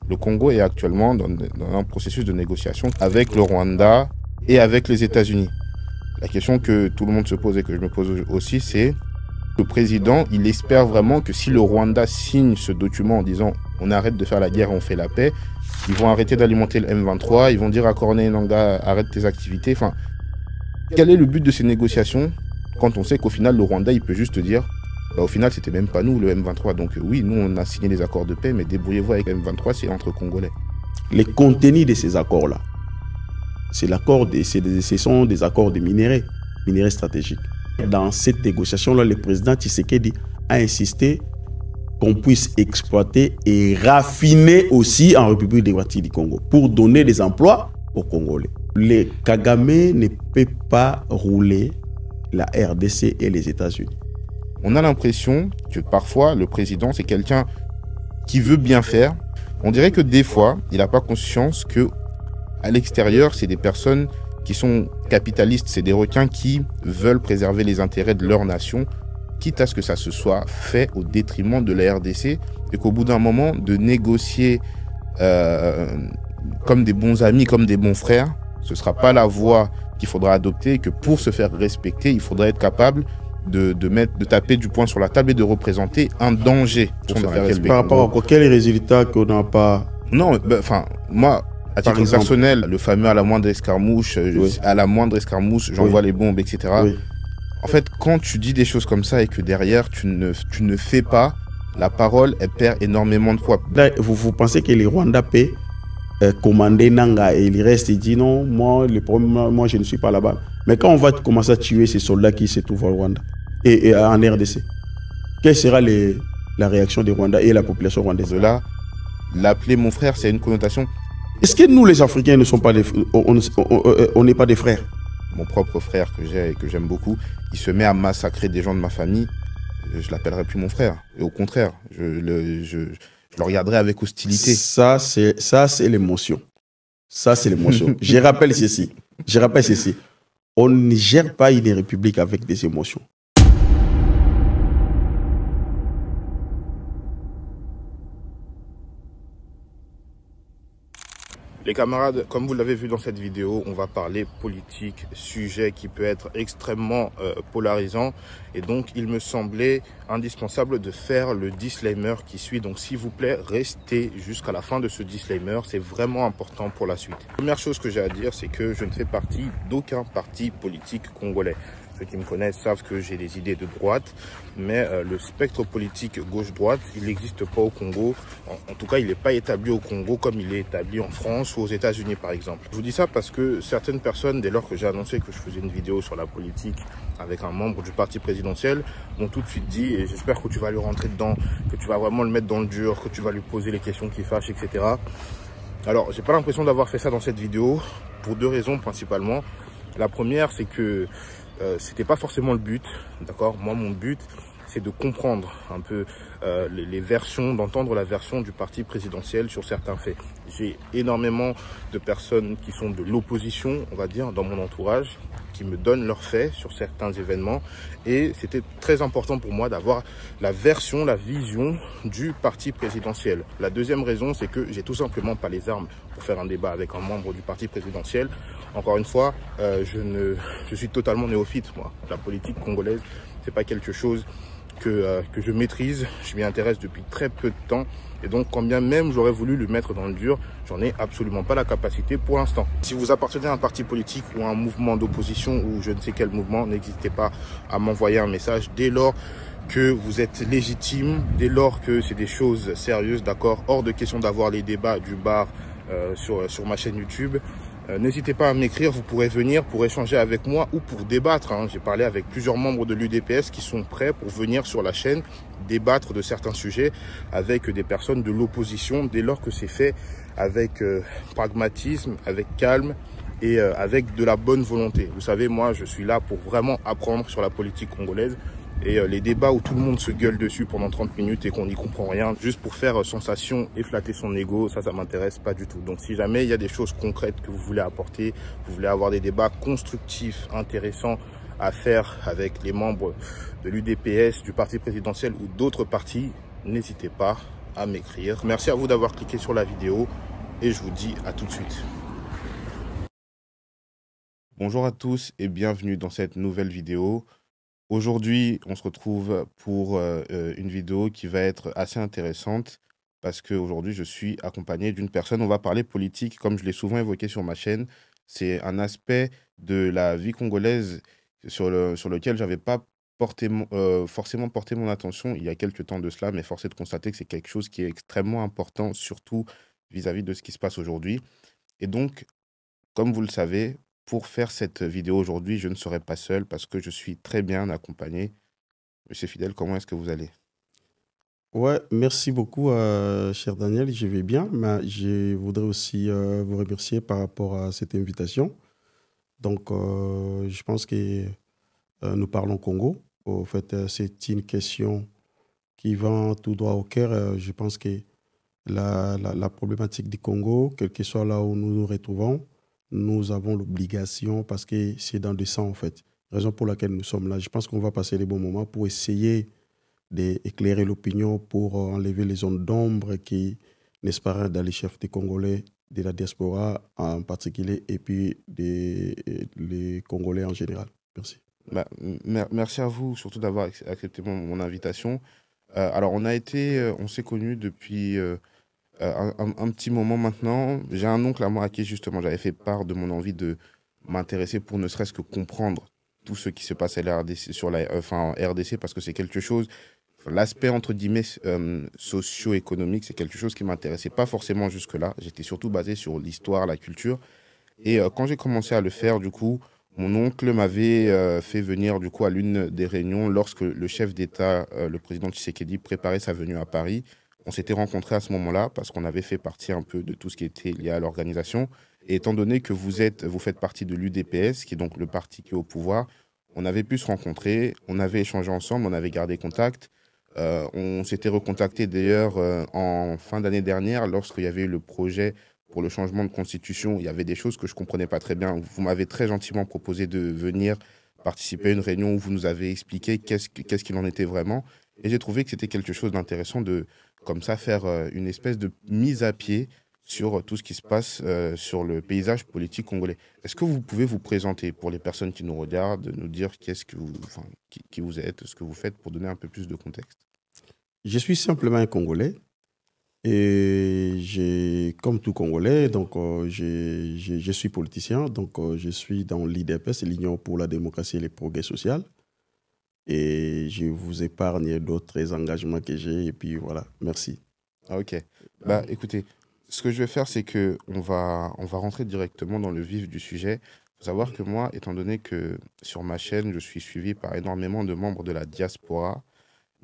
Le Congo est actuellement dans un processus de négociation avec le Rwanda et avec les États-Unis. La question que tout le monde se pose et que je me pose aussi, c'est le président, il espère vraiment que si le Rwanda signe ce document en disant on arrête de faire la guerre, on fait la paix, ils vont arrêter d'alimenter le M23, ils vont dire à Corneille Nangaa arrête tes activités. Enfin, quel est le but de ces négociations quand on sait qu'au final le Rwanda il peut juste dire au final c'était même pas nous le M23, donc oui nous on a signé les accords de paix mais débrouillez-vous avec le M23, c'est entre Congolais. Les contenus de ces accords là, ce sont des accords de minerais stratégiques. Dans cette négociation là, le président Tshisekedi a insisté qu'on puisse exploiter et raffiner aussi en République démocratique du Congo pour donner des emplois aux Congolais. Le Kagame ne peut pas rouler la RDC et les États-Unis. On a l'impression que parfois le président c'est quelqu'un qui veut bien faire. On dirait que des fois il n'a pas conscience que à l'extérieur c'est des personnes qui sont capitalistes, c'est des requins qui veulent préserver les intérêts de leur nation, quitte à ce que ça se soit fait au détriment de la RDC et qu'au bout d'un moment de négocier comme des bons amis, comme des bons frères, ce ne sera pas la voie qu'il faudra adopter et que pour se faire respecter, il faudra être capable de taper du poing sur la table et de représenter un danger pour se faire respecter. Par rapport à quoi? Quels résultats qu'on n'a pas? Non, enfin, moi, à titre personnel, le fameux à la moindre escarmouche, oui. À la moindre escarmouche, j'envoie oui. Les bombes, etc. Oui. En fait, quand tu dis des choses comme ça et que derrière, tu ne fais pas, la parole, elle perd énormément de poids. Là, vous pensez que les Rwandais peuvent commander Nanga et il reste et dit non, moi je ne suis pas là-bas. Mais quand on va commencer à tuer ces soldats qui se trouvent au Rwanda et en RDC, quelle sera la réaction des Rwandais et la population rwandaise? Là, l'appeler mon frère, c'est une connotation. Est-ce que nous, les Africains, ne sommes pas on n'est pas des frères? Mon propre frère que j'ai et que j'aime beaucoup, il se met à massacrer des gens de ma famille, je l'appellerai plus mon frère. Et au contraire, je le regarderai avec hostilité. Ça, c'est l'émotion. Ça, c'est l'émotion. Je rappelle ceci. On ne gère pas une république avec des émotions. Les camarades, comme vous l'avez vu dans cette vidéo, on va parler politique, sujet qui peut être extrêmement polarisant. Et donc, il me semblait indispensable de faire le disclaimer qui suit. Donc, s'il vous plaît, restez jusqu'à la fin de ce disclaimer. C'est vraiment important pour la suite. La première chose que j'ai à dire, c'est que je ne fais partie d'aucun parti politique congolais. Ceux qui me connaissent savent que j'ai des idées de droite, mais le spectre politique gauche-droite, il n'existe pas au Congo. En tout cas, il n'est pas établi au Congo comme il est établi en France ou aux États-Unis, par exemple. Je vous dis ça parce que certaines personnes, dès lors que j'ai annoncé que je faisais une vidéo sur la politique avec un membre du parti présidentiel, m'ont tout de suite dit, et j'espère que tu vas lui rentrer dedans, que tu vas vraiment le mettre dans le dur, que tu vas lui poser les questions qui fâchent, etc. Alors, j'ai pas l'impression d'avoir fait ça dans cette vidéo, pour deux raisons principalement. La première, c'est que c'était pas forcément le but, d'accord. Moi, mon but, c'est de comprendre un peu les versions, d'entendre la version du parti présidentiel sur certains faits. J'ai énormément de personnes qui sont de l'opposition, on va dire, dans mon entourage, qui me donnent leurs faits sur certains événements. Et c'était très important pour moi d'avoir la version, la vision du parti présidentiel. La deuxième raison, c'est que j'ai tout simplement pas les armes pour faire un débat avec un membre du parti présidentiel. Encore une fois, je suis totalement néophyte, moi. La politique congolaise, c'est pas quelque chose que je maîtrise. Je m'y intéresse depuis très peu de temps. Et donc, quand bien même j'aurais voulu le mettre dans le dur, j'en ai absolument pas la capacité pour l'instant. Si vous appartenez à un parti politique ou à un mouvement d'opposition ou je ne sais quel mouvement, n'hésitez pas à m'envoyer un message dès lors que vous êtes légitime, dès lors que c'est des choses sérieuses, d'accord. Hors de question d'avoir les débats du bar sur ma chaîne YouTube. N'hésitez pas à m'écrire, vous pourrez venir pour échanger avec moi ou pour débattre. J'ai parlé avec plusieurs membres de l'UDPS qui sont prêts pour venir sur la chaîne débattre de certains sujets avec des personnes de l'opposition dès lors que c'est fait avec pragmatisme, avec calme et avec de la bonne volonté. Vous savez, moi, je suis là pour vraiment apprendre sur la politique congolaise. Et les débats où tout le monde se gueule dessus pendant 30 minutes et qu'on n'y comprend rien, juste pour faire sensation et flatter son ego, ça m'intéresse pas du tout. Donc si jamais il y a des choses concrètes que vous voulez apporter, vous voulez avoir des débats constructifs, intéressants à faire avec les membres de l'UDPS, du parti présidentiel ou d'autres partis, n'hésitez pas à m'écrire. Merci à vous d'avoir cliqué sur la vidéo et je vous dis à tout de suite. Bonjour à tous et bienvenue dans cette nouvelle vidéo. Aujourd'hui, on se retrouve pour une vidéo qui va être assez intéressante parce qu'aujourd'hui, je suis accompagné d'une personne. On va parler politique, comme je l'ai souvent évoqué sur ma chaîne. C'est un aspect de la vie congolaise sur lequel je n'avais pas forcément porté mon attention il y a quelques temps de cela, mais force est de constater que c'est quelque chose qui est extrêmement important, surtout vis-à-vis de ce qui se passe aujourd'hui. Et donc, comme vous le savez, pour faire cette vidéo aujourd'hui, je ne serai pas seul parce que je suis très bien accompagné. Monsieur Fidèle, comment est-ce que vous allez? Ouais, merci beaucoup, cher Daniel. Je vais bien, mais je voudrais aussi vous remercier par rapport à cette invitation. Donc, je pense que nous parlons Congo. En fait, c'est une question qui va tout droit au cœur. Je pense que la problématique du Congo, quel que soit là où nous nous retrouvons, nous avons l'obligation, parce que c'est dans le sang, en fait. Raison pour laquelle nous sommes là. Je pense qu'on va passer les bons moments pour essayer d'éclairer l'opinion, pour enlever les zones d'ombre qui, n'est-ce pas, dans les chefs des Congolais, de la diaspora en particulier, et puis les Congolais en général. Merci. Bah, merci à vous, surtout d'avoir accepté mon invitation. Alors, on s'est connus depuis un petit moment maintenant. J'ai un oncle à moi à qui, justement, j'avais fait part de mon envie de m'intéresser pour ne serait-ce que comprendre tout ce qui se passe à la RDC, en RDC, parce que c'est quelque chose, l'aspect entre guillemets socio-économique, c'est quelque chose qui m'intéressait pas forcément jusque-là. J'étais surtout basé sur l'histoire, la culture. Et quand j'ai commencé à le faire, du coup, mon oncle m'avait fait venir du coup à l'une des réunions lorsque le chef d'État, le président Tshisekedi, préparait sa venue à Paris. On s'était rencontrés à ce moment-là parce qu'on avait fait partie un peu de tout ce qui était lié à l'organisation. Et étant donné que vous faites partie de l'UDPS, qui est donc le parti qui est au pouvoir, on avait pu se rencontrer, on avait échangé ensemble, on avait gardé contact. On s'était recontacté d'ailleurs en fin d'année dernière lorsqu'il y avait eu le projet pour le changement de constitution. Il y avait des choses que je ne comprenais pas très bien. Vous m'avez très gentiment proposé de venir participer à une réunion où vous nous avez expliqué qu'est-ce qu'il en était vraiment. Et j'ai trouvé que c'était quelque chose d'intéressant de, comme ça, faire une espèce de mise à pied sur tout ce qui se passe sur le paysage politique congolais. Est-ce que vous pouvez vous présenter pour les personnes qui nous regardent, nous dire qui vous êtes, ce que vous faites pour donner un peu plus de contexte? Je suis simplement un Congolais. Et comme tout Congolais, donc je suis politicien, donc je suis dans l'IDPS, l'Union pour la démocratie et le progrès social. Et je vous épargne d'autres engagements que j'ai. Et puis voilà, merci. Ah, ok. Bah, écoutez, ce que je vais faire, c'est que on va rentrer directement dans le vif du sujet. Il faut savoir que moi, étant donné que sur ma chaîne, je suis suivi par énormément de membres de la diaspora,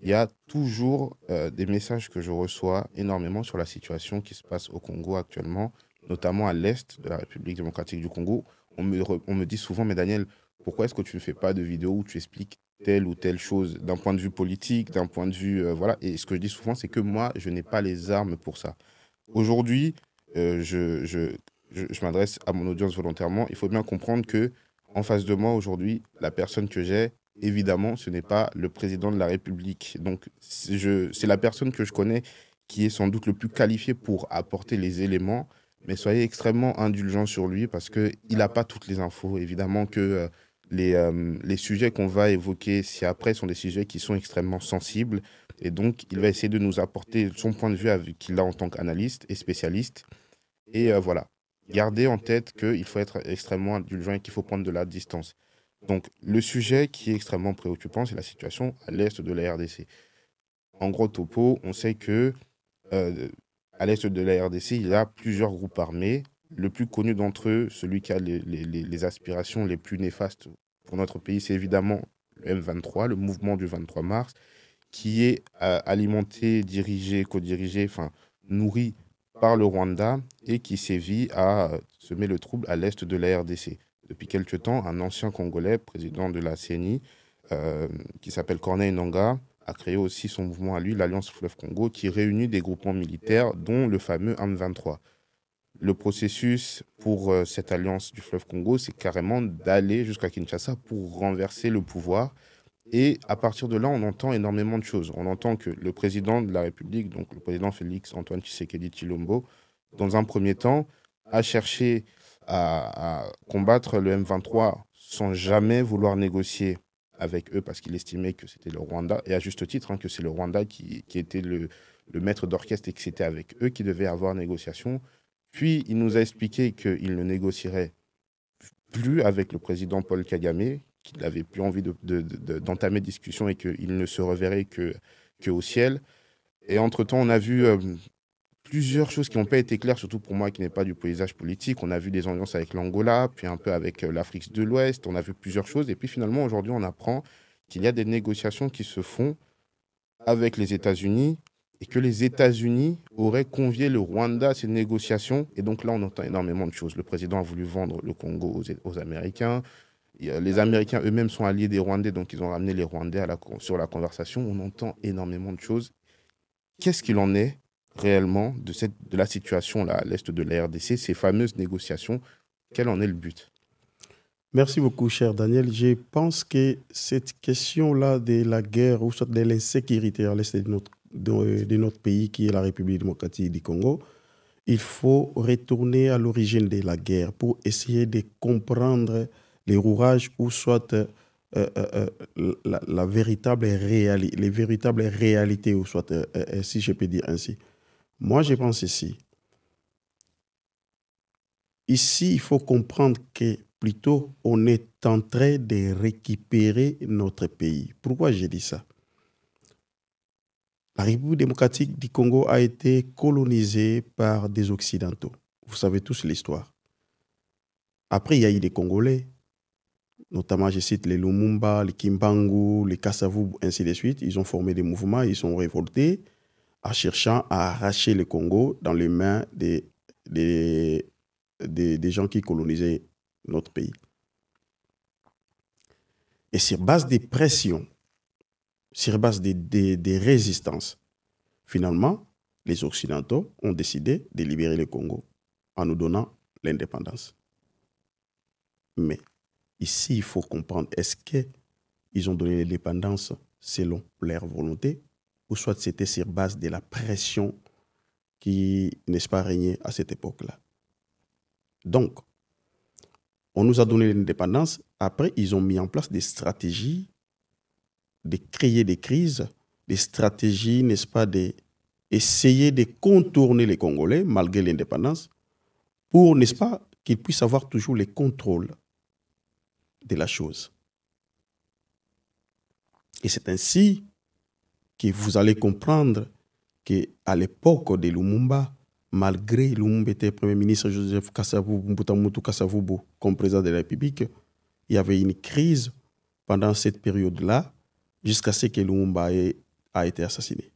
il y a toujours des messages que je reçois énormément sur la situation qui se passe au Congo actuellement, notamment à l'est de la République démocratique du Congo. On me dit souvent, mais Daniel, pourquoi est-ce que tu ne fais pas de vidéo où tu expliques telle ou telle chose d'un point de vue politique, d'un point de vue... voilà. Et ce que je dis souvent, c'est que moi, je n'ai pas les armes pour ça. Aujourd'hui, je m'adresse à mon audience volontairement. Il faut bien comprendre que en face de moi, aujourd'hui, la personne que j'ai, évidemment, ce n'est pas le président de la République. Donc, c'est la personne que je connais qui est sans doute le plus qualifié pour apporter les éléments, mais soyez extrêmement indulgents sur lui parce qu'il n'a pas toutes les infos. Évidemment que les sujets qu'on va évoquer ci-après sont des sujets qui sont extrêmement sensibles et donc il va essayer de nous apporter son point de vue qu'il a en tant qu'analyste et spécialiste. Et voilà, gardez en tête qu'il faut être extrêmement indulgent et qu'il faut prendre de la distance. Donc, le sujet qui est extrêmement préoccupant, c'est la situation à l'est de la RDC. En gros topo, on sait que à l'est de la RDC, il y a plusieurs groupes armés. Le plus connu d'entre eux, celui qui a les aspirations les plus néfastes pour notre pays, c'est évidemment le M23, le mouvement du 23 mars, qui est alimenté, dirigé, co-dirigé, enfin nourri par le Rwanda et qui sévit à semer le trouble à l'est de la RDC. Depuis quelque temps, un ancien Congolais, président de la CENI, qui s'appelle Corneille Nangaa, a créé aussi son mouvement à lui, l'Alliance Fleuve Congo, qui réunit des groupements militaires, dont le fameux M23. Le processus pour cette alliance du Fleuve Congo, c'est carrément d'aller jusqu'à Kinshasa pour renverser le pouvoir Et à partir de là, on entend énormément de choses. On entend que le président de la République, donc le président Félix Antoine Tshisekedi Tshilombo, dans un premier temps, a cherché à combattre le M23 sans jamais vouloir négocier avec eux parce qu'il estimait que c'était le Rwanda, et à juste titre, hein, que c'est le Rwanda qui était le maître d'orchestre et que c'était avec eux qu'il devait avoir négociation. Puis il nous a expliqué qu'il ne négocierait plus avec le président Paul Kagame, qu'il n'avait plus envie d'entamer discussion et qu'il ne se reverrait qu'au ciel. Et entre-temps, on a vu plusieurs choses qui n'ont pas été claires, surtout pour moi qui n'ai pas du paysage politique. On a vu des alliances avec l'Angola, puis un peu avec l'Afrique de l'Ouest. On a vu plusieurs choses. Et puis finalement, aujourd'hui, on apprend qu'il y a des négociations qui se font avec les États-Unis et que les États-Unis auraient convié le Rwanda à ces négociations. Et donc là, on entend énormément de choses. Le président a voulu vendre le Congo aux Américains. Les Américains eux-mêmes sont alliés des Rwandais, donc ils ont ramené les Rwandais sur la conversation. On entend énormément de choses. Qu'est-ce qu'il en est réellement de la situation là, à l'est de la RDC, ces fameuses négociations? Quel en est le but? Merci beaucoup, cher Daniel. Je pense que cette question-là de la guerre ou soit de l'insécurité à l'est de notre pays, qui est la République démocratique du Congo, il faut retourner à l'origine de la guerre pour essayer de comprendre les rouages ou soit les véritables réalités, ou soit, si je peux dire ainsi. Moi, je pense ici, il faut comprendre que plutôt on est en train de récupérer notre pays. Pourquoi j'ai dit ça? La République démocratique du Congo a été colonisée par des Occidentaux. Vous savez tous l'histoire. Après, il y a eu des Congolais, notamment, je cite les Lumumba, les Kimbangu, les Kasavubu, ainsi de suite. Ils ont formé des mouvements, ils sont révoltés en cherchant à arracher le Congo dans les mains des gens qui colonisaient notre pays. Et sur base des pressions, sur base des résistances, finalement, les Occidentaux ont décidé de libérer le Congo en nous donnant l'indépendance. Mais ici, il faut comprendre, est-ce qu'ils ont donné l'indépendance selon leur volonté, ou soit c'était sur base de la pression qui, n'est-ce pas, régnait à cette époque-là? Donc, on nous a donné l'indépendance. Après, ils ont mis en place des stratégies de créer des crises, des stratégies, n'est-ce pas, d'essayer de contourner les Congolais malgré l'indépendance pour, n'est-ce pas, qu'ils puissent avoir toujours le contrôle de la chose. Et c'est ainsi que vous allez comprendre qu'à l'époque de Lumumba, malgré Lumumba était Premier ministre, Joseph Kasavubu, Mbutamutu Kasavubu, comme président de la République, il y avait une crise pendant cette période-là, jusqu'à ce que Lumumba a été assassiné.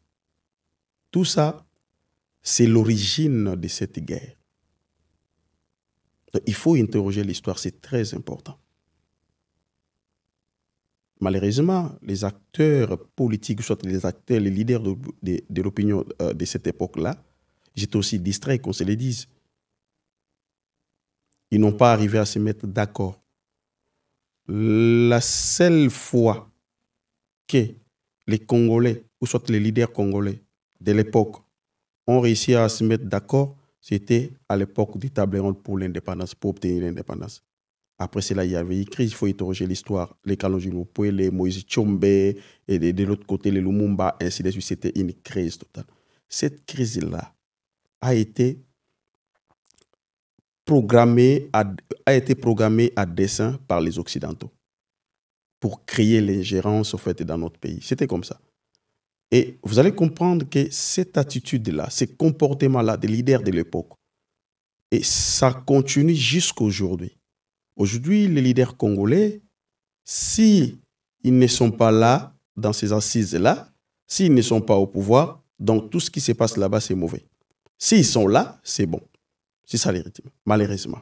Tout ça, c'est l'origine de cette guerre. Donc, il faut interroger l'histoire, c'est très important. Malheureusement, les acteurs politiques, soit les acteurs, les leaders de l'opinion de cette époque-là, j'étais aussi distrait, qu'on se le dise. Ils n'ont pas arrivé à se mettre d'accord. La seule fois que les Congolais, ou soit les leaders congolais de l'époque, ont réussi à se mettre d'accord, c'était à l'époque du table ronde pour l'indépendance, pour obtenir l'indépendance. Après cela, il y avait une crise, il faut interroger l'histoire. Les Kalonji les Moïse Tshombe, et de l'autre côté, les Lumumba, ainsi de suite, c'était une crise totale. Cette crise-là a été programmée à dessein par les Occidentaux pour créer l'ingérence, au fait, dans notre pays. C'était comme ça. Et vous allez comprendre que cette attitude-là, ce comportement-là des leaders de l'époque, et ça continue jusqu'à aujourd'hui. Aujourd'hui, les leaders congolais, s'ils ne sont pas là, dans ces assises-là, s'ils ne sont pas au pouvoir, donc tout ce qui se passe là-bas, c'est mauvais. S'ils sont là, c'est bon. C'est ça les rythmes, malheureusement.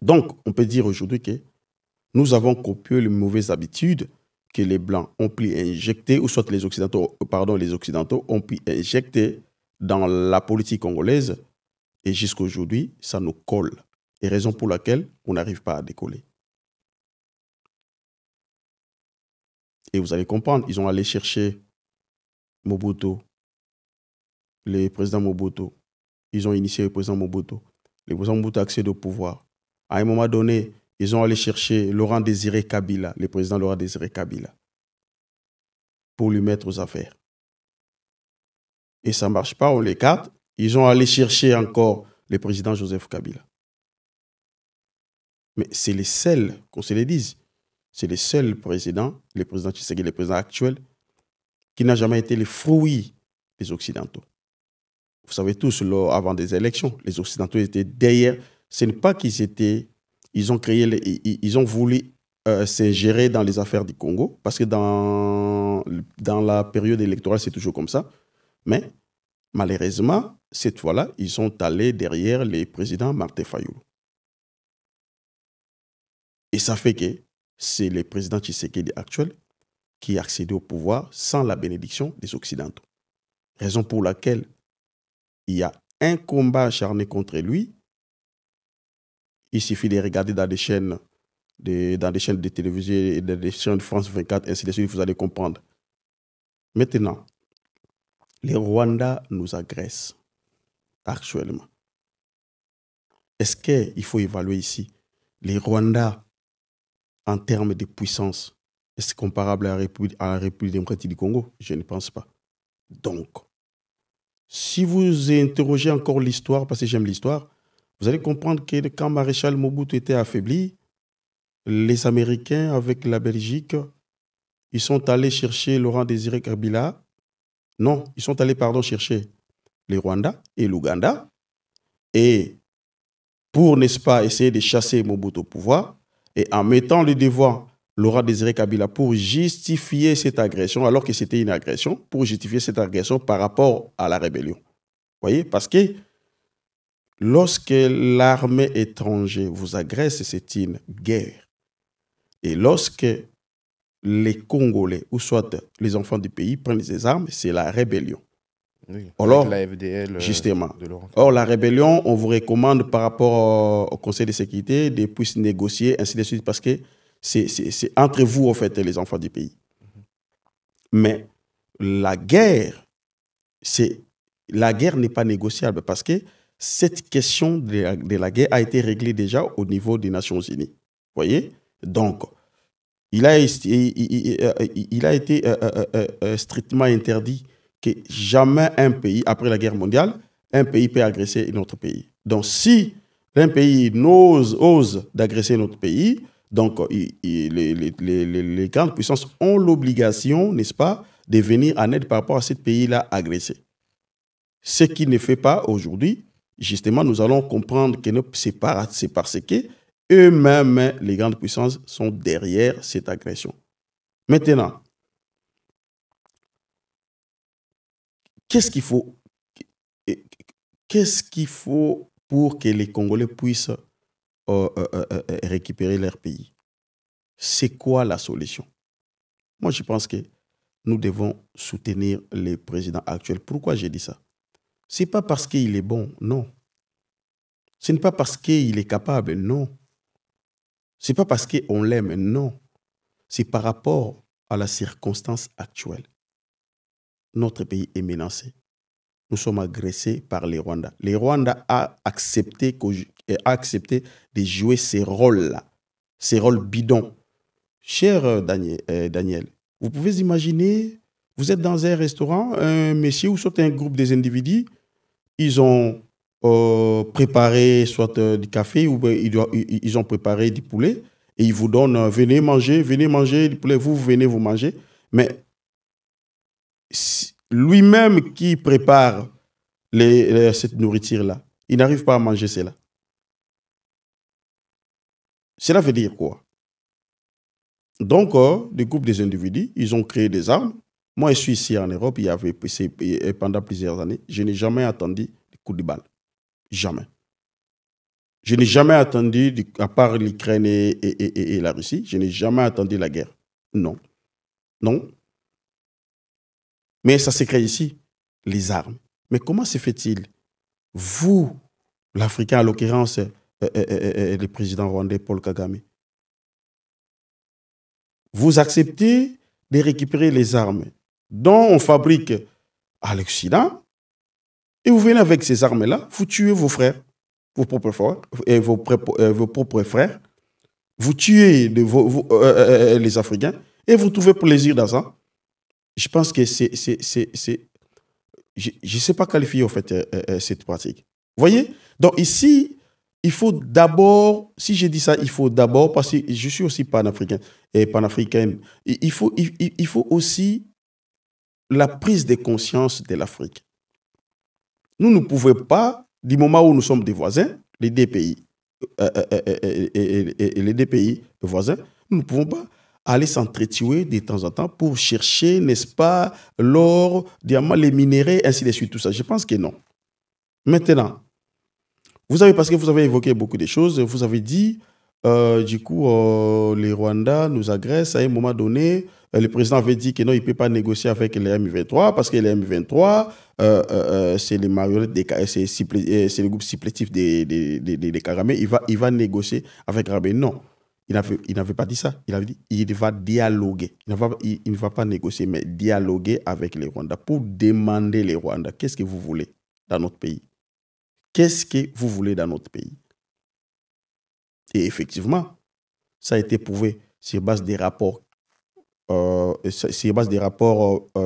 Donc, on peut dire aujourd'hui que nous avons copié les mauvaises habitudes que les Blancs ont pu injecter, ou soit les Occidentaux ont pu injecter dans la politique congolaise, et jusqu'à aujourd'hui, ça nous colle. Et raison pour laquelle on n'arrive pas à décoller. Et vous allez comprendre, ils ont allé chercher Mobutu, le président Mobutu. Ils ont initié le président Mobutu. Le président Mobutu a accédé au pouvoir. À un moment donné, ils ont allé chercher Laurent Désiré Kabila, le président Laurent Désiré Kabila, pour lui mettre aux affaires. Et ça ne marche pas, on l'écarte. Ils ont allé chercher encore le président Joseph Kabila. Mais c'est les seuls, qu'on se le dise, c'est les seuls présidents, le président Tshisekedi, le président actuel, qui n'a jamais été le fruit des Occidentaux. Vous savez tous, avant des élections, les Occidentaux étaient derrière. Ce n'est pas qu'ils étaient... Ils ont créé... Ils ont voulu s'ingérer dans les affaires du Congo, parce que dans la période électorale, c'est toujours comme ça. Mais malheureusement, cette fois-là, ils sont allés derrière les présidents Martin Fayulu. Et ça fait que c'est le président Tshisekedi actuel qui a accédé au pouvoir sans la bénédiction des Occidentaux. Raison pour laquelle il y a un combat acharné contre lui. Il suffit de regarder dans des chaînes de télévision et dans des chaînes de France 24, ainsi de suite, vous allez comprendre. Maintenant, les Rwandais nous agressent actuellement. Est-ce qu'il faut évaluer ici les Rwandais en termes de puissance? Est-ce comparable à la République démocratique du Congo? Je ne pense pas. Donc, si vous interrogez encore l'histoire, parce que j'aime l'histoire, vous allez comprendre que quand Maréchal Mobutu était affaibli, les Américains, avec la Belgique, ils sont allés chercher Laurent Désiré Kabila. Non, ils sont allés, chercher les Rwandais et l'Ouganda. Et pour, n'est-ce pas, essayer de chasser Mobutu au pouvoir, et en mettant le devant Laurent Désiré Kabila pour justifier cette agression, alors que c'était une agression, pour justifier cette agression par rapport à la rébellion. Vous voyez, parce que lorsque l'armée étrangère vous agresse, c'est une guerre. Et lorsque les Congolais, ou soit les enfants du pays, prennent des armes, c'est la rébellion. Oui, alors, la FDL, justement. Or, la rébellion, on vous recommande par rapport au Conseil de sécurité de pouvoir négocier, ainsi de suite, parce que c'est entre vous, en fait, les enfants du pays. Mais la guerre n'est pas négociable parce que cette question de la guerre a été réglée déjà au niveau des Nations Unies. Vous voyez? Donc, il a été strictement interdit que jamais un pays, après la guerre mondiale, un pays peut agresser un autre pays. Donc, si un pays ose d'agresser notre pays, donc les grandes puissances ont l'obligation, n'est-ce pas, de venir en aide par rapport à ce pays-là agressé. Ce qui ne fait pas aujourd'hui, justement, nous allons comprendre que c'est parce que eux-mêmes, les grandes puissances, sont derrière cette agression. Maintenant, qu'est-ce qu'il faut pour que les Congolais puissent récupérer leur pays? C'est quoi la solution? Moi, je pense que nous devons soutenir le président actuel. Pourquoi j'ai dit ça? Ce n'est pas parce qu'il est bon, non. Ce n'est pas parce qu'il est capable, non. Ce n'est pas parce qu'on l'aime, non. C'est par rapport à la circonstance actuelle. Notre pays est menacé. Nous sommes agressés par les Rwandais. Les Rwandais ont accepté de jouer ces rôles-là, ces rôles bidons. Cher Daniel, vous pouvez imaginer, vous êtes dans un restaurant, un monsieur ou soit un groupe des individus, ils ont préparé soit du café ou ils ont préparé du poulet et ils vous donnent, venez manger du poulet, vous venez vous manger. Mais lui-même qui prépare cette nourriture-là, il n'arrive pas à manger cela. Cela veut dire quoi? Donc, des groupes des individus, ils ont créé des armes. Moi, je suis ici en Europe, pendant plusieurs années, je n'ai jamais attendu des coups de balle. Jamais. Je n'ai jamais attendu, à part l'Ukraine et la Russie, je n'ai jamais attendu la guerre. Non. Non. Mais ça se crée ici, les armes. Mais comment se fait-il? Vous, l'Africain, en l'occurrence, le président rwandais Paul Kagame, vous acceptez de récupérer les armes dont on fabrique à l'Occident, et vous venez avec ces armes-là, vous tuez vos frères, vos propres frères, vos propres frères, vous tuez les Africains, et vous trouvez plaisir dans ça. Je pense que je ne sais pas qualifier en fait cette pratique. Vous voyez? Donc ici, il faut d'abord, si je dis ça, il faut d'abord, parce que je suis aussi panafricain et panafricaine, il faut aussi la prise de conscience de l'Afrique. Nous ne pouvons pas, du moment où nous sommes des voisins, les deux pays, les deux pays voisins, nous ne pouvons pas aller s'entretuer de temps en temps pour chercher, n'est-ce pas, l'or, diamants, les minéraux, ainsi de suite, tout ça. Je pense que non. Maintenant, parce que vous avez évoqué beaucoup de choses, vous avez dit, du coup, les Rwandais nous agressent à un moment donné. Le président avait dit que non, il ne peut pas négocier avec les M23 parce que les M23, c'est les marionnettes, c'est le groupe supplétif des Kagame. Il va négocier avec Kagame. Non, il n'avait pas dit ça. Il avait dit qu'il va dialoguer. Il ne va pas négocier, mais dialoguer avec les Rwandais pour demander les Rwandais qu'est-ce que vous voulez dans notre pays. Qu'est-ce que vous voulez dans notre pays? Et effectivement, ça a été prouvé sur base des rapports.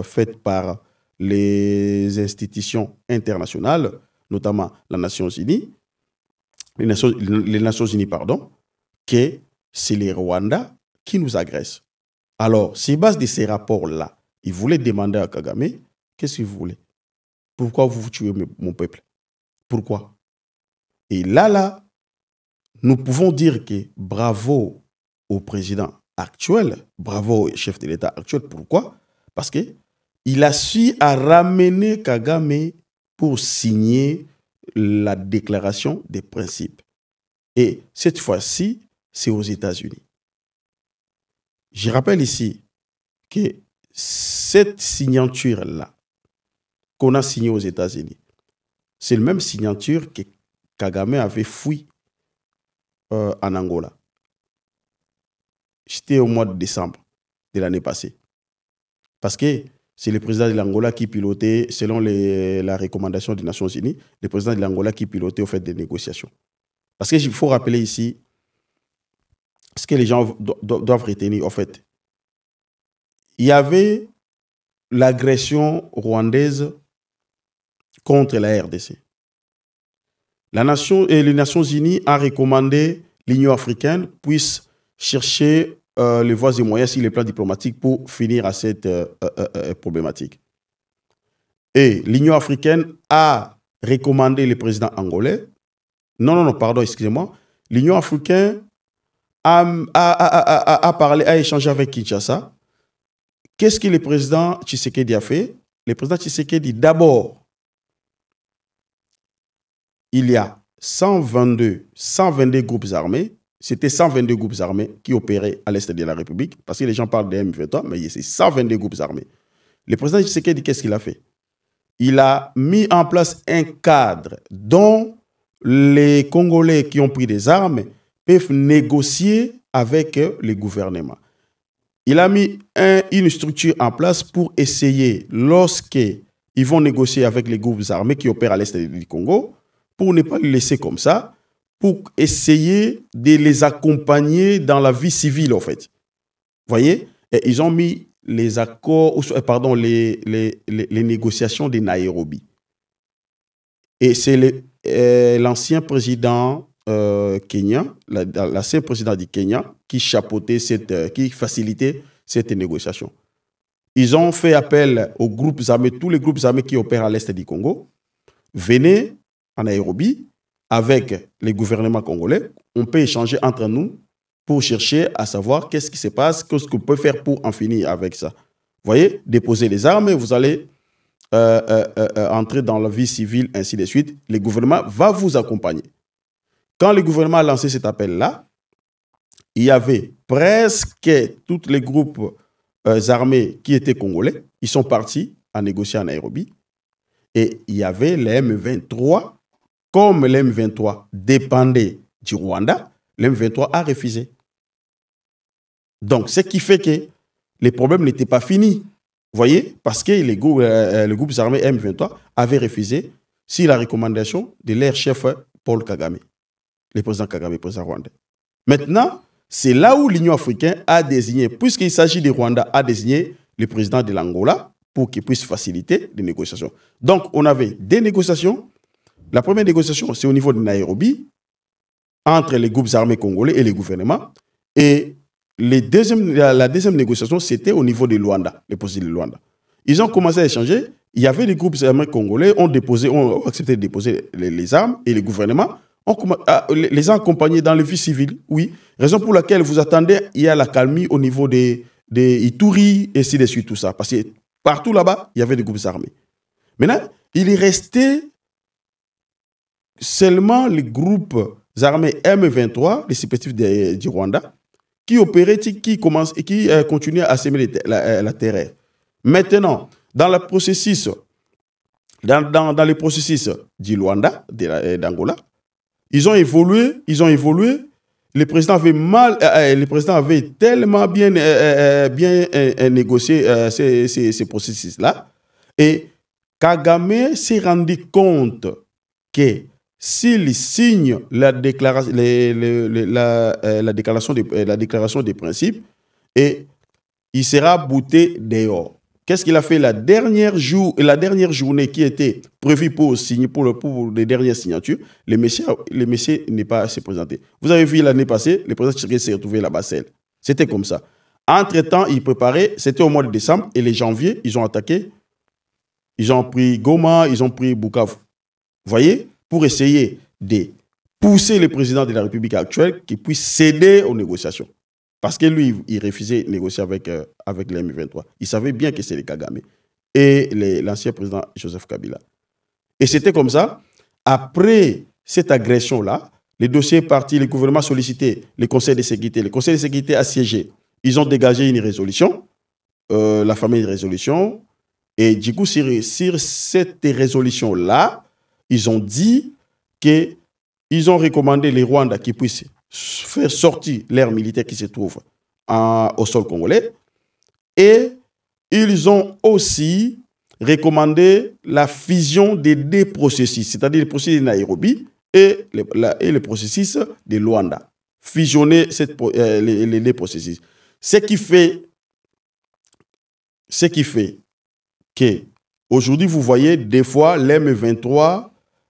Faits par les institutions internationales, notamment les Nations Unies, que c'est les Rwandais qui nous agressent. Alors, sur base de ces rapports-là, ils voulaient demander à Kagame, qu'est-ce que vous voulez? Pourquoi vous tuez mon peuple? Pourquoi? Et là, nous pouvons dire que bravo au président actuel, bravo au chef de l'État actuel. Pourquoi? Parce qu'il a su à ramener Kagame pour signer la déclaration des principes. Et cette fois-ci, c'est aux États-Unis. Je rappelle ici que cette signature-là qu'on a signée aux États-Unis, c'est la même signature que Kagame avait fui en Angola. C'était au mois de décembre de l'année passée. Parce que c'est le président de l'Angola qui pilotait, selon la recommandation des Nations Unies, le président de l'Angola qui pilotait au fait des négociations. Parce qu'il faut rappeler ici ce que les gens doivent retenir, en fait. Il y avait l'agression rwandaise contre la RDC. Les Nations Unies ont recommandé l'Union africaine puisse chercher les voies et moyens sur les plans diplomatiques pour finir à cette problématique. Et l'Union africaine a recommandé le président angolais. Pardon, excusez-moi. L'Union africaine a parlé, a échangé avec Kinshasa. Qu'est-ce que le président Tshisekedi a fait? Le président Tshisekedi, d'abord, il y a 122 groupes armés. C'était 122 groupes armés qui opéraient à l'est de la République. Parce que les gens parlent des M23, mais c'est 122 groupes armés. Le président Tshisekedi, qu'est-ce qu'il a fait? Il a mis en place un cadre dont les Congolais qui ont pris des armes peuvent négocier avec le gouvernement. Il a mis une structure en place pour essayer, lorsqu'ils vont négocier avec les groupes armés qui opèrent à l'est du Congo, pour ne pas les laisser comme ça, pour essayer de les accompagner dans la vie civile, en fait. Vous voyez? Et ils ont mis les accords, pardon, les négociations de Nairobi. Et c'est l'ancien président kenyan, l'ancien président du Kenya, qui chapeautait qui facilitait cette négociation. Ils ont fait appel aux groupes armés, tous les groupes armés qui opèrent à l'est du Congo. Venez à Nairobi avec les gouvernements congolais. On peut échanger entre nous pour chercher à savoir qu'est-ce qui se passe, qu'est-ce qu'on peut faire pour en finir avec ça. Vous voyez, déposer les armes et vous allez entrer dans la vie civile, ainsi de suite. Le gouvernement va vous accompagner. Quand le gouvernement a lancé cet appel-là, il y avait presque tous les groupes armés qui étaient congolais. Ils sont partis à négocier à Nairobi. Et il y avait les M23. Comme les M23 dépendaient du Rwanda, les M23 a refusé. Donc, ce qui fait que les problèmes n'étaient pas finis. Vous voyez? Parce que les groupes armés M23 avaient refusé, sur la recommandation de leur chef Paul Kagame, le président Kagame, le président rwandais. Maintenant, c'est là où l'Union africaine a désigné, puisqu'il s'agit du Rwanda, a désigné le président de l'Angola pour qu'il puisse faciliter les négociations. Donc, on avait des négociations. La première négociation, c'est au niveau de Nairobi, entre les groupes armés congolais et les gouvernements. Et la deuxième négociation, c'était au niveau de Luanda, les postes de Luanda. Ils ont commencé à échanger. Il y avait des groupes armés congolais, ont accepté de déposer les armes, et les gouvernements les ont accompagnés dans les vies civiles. Oui, raison pour laquelle vous attendez, il y a la calmie au niveau des Ituri, et ainsi de suite, tout ça. Parce que partout là-bas, il y avait des groupes armés. Maintenant, il est resté seulement les groupes armés M23, les supplétifs du Rwanda, qui opéraient, qui continuaient à semer la terreur. Maintenant, dans le processus du Luanda, d'Angola, ils ont évolué. Le président avait tellement bien négocié ces processus-là. Et Kagame s'est rendu compte que s'il signe la déclaration des principes, et il sera bouté dehors. Qu'est-ce qu'il a fait la dernière journée qui était prévue pour signer pour les dernières signatures? Le monsieur n'est pas se présenté. Vous avez vu l'année passée, le président Tshisekedi s'est retrouvé là-bas seul. C'était comme ça. Entre-temps, il préparait, c'était au mois de décembre, et les janvier, ils ont attaqué. Ils ont pris Goma, ils ont pris Bukavu. Vous voyez? Pour essayer de pousser le président de la République actuelle qui puisse céder aux négociations. Parce que lui, il refusait de négocier avec les M23. Il savait bien que c'est les Kagame et l'ancien président Joseph Kabila. Et c'était comme ça. Après cette agression-là, les dossiers est parti, le gouvernement sollicitait le Conseil de sécurité. Le Conseil de sécurité a siégé. Ils ont dégagé une résolution, la fameuse résolution. Et du coup, sur cette résolution-là, ils ont dit qu'ils ont recommandé les Rwandais qui puissent faire sortir l'air militaire qui se trouve au sol congolais. Et ils ont aussi recommandé la fusion des deux processus, c'est-à-dire le processus de Nairobi et le processus de Luanda. Fusionner les deux processus. Ce qui fait que aujourd'hui, vous voyez des fois l'M23,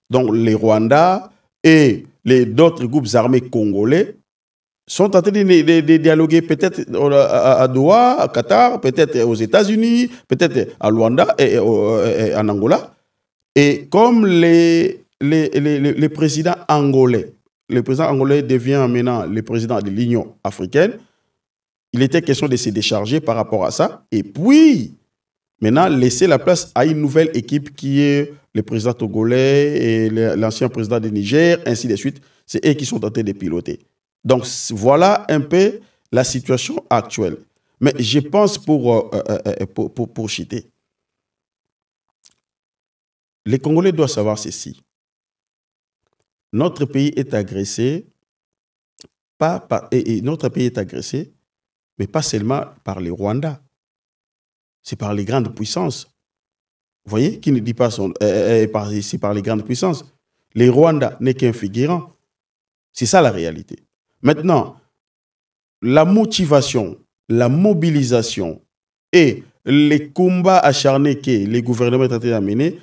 donc les Rwandais et d'autres groupes armés congolais sont en train de dialoguer peut-être à Doha, à Qatar, peut-être aux États-Unis, peut-être à Luanda et en Angola. Et comme le président angolais devient maintenant le président de l'Union africaine, il était question de se décharger par rapport à ça. Et puis, maintenant, laisser la place à une nouvelle équipe qui est le président togolais et l'ancien président du Niger, ainsi de suite. C'est eux qui sont en train de piloter. Donc, voilà un peu la situation actuelle. Mais je pense pour chiter, les Congolais doivent savoir ceci. Notre pays est agressé, mais pas seulement par les Rwandais. C'est par les grandes puissances. Vous voyez, qui ne dit pas c'est par les grandes puissances. Les Rwandais n'est qu'un figurant. C'est ça la réalité. Maintenant, la motivation, la mobilisation et les combats acharnés que les gouvernements sont en train d'amener,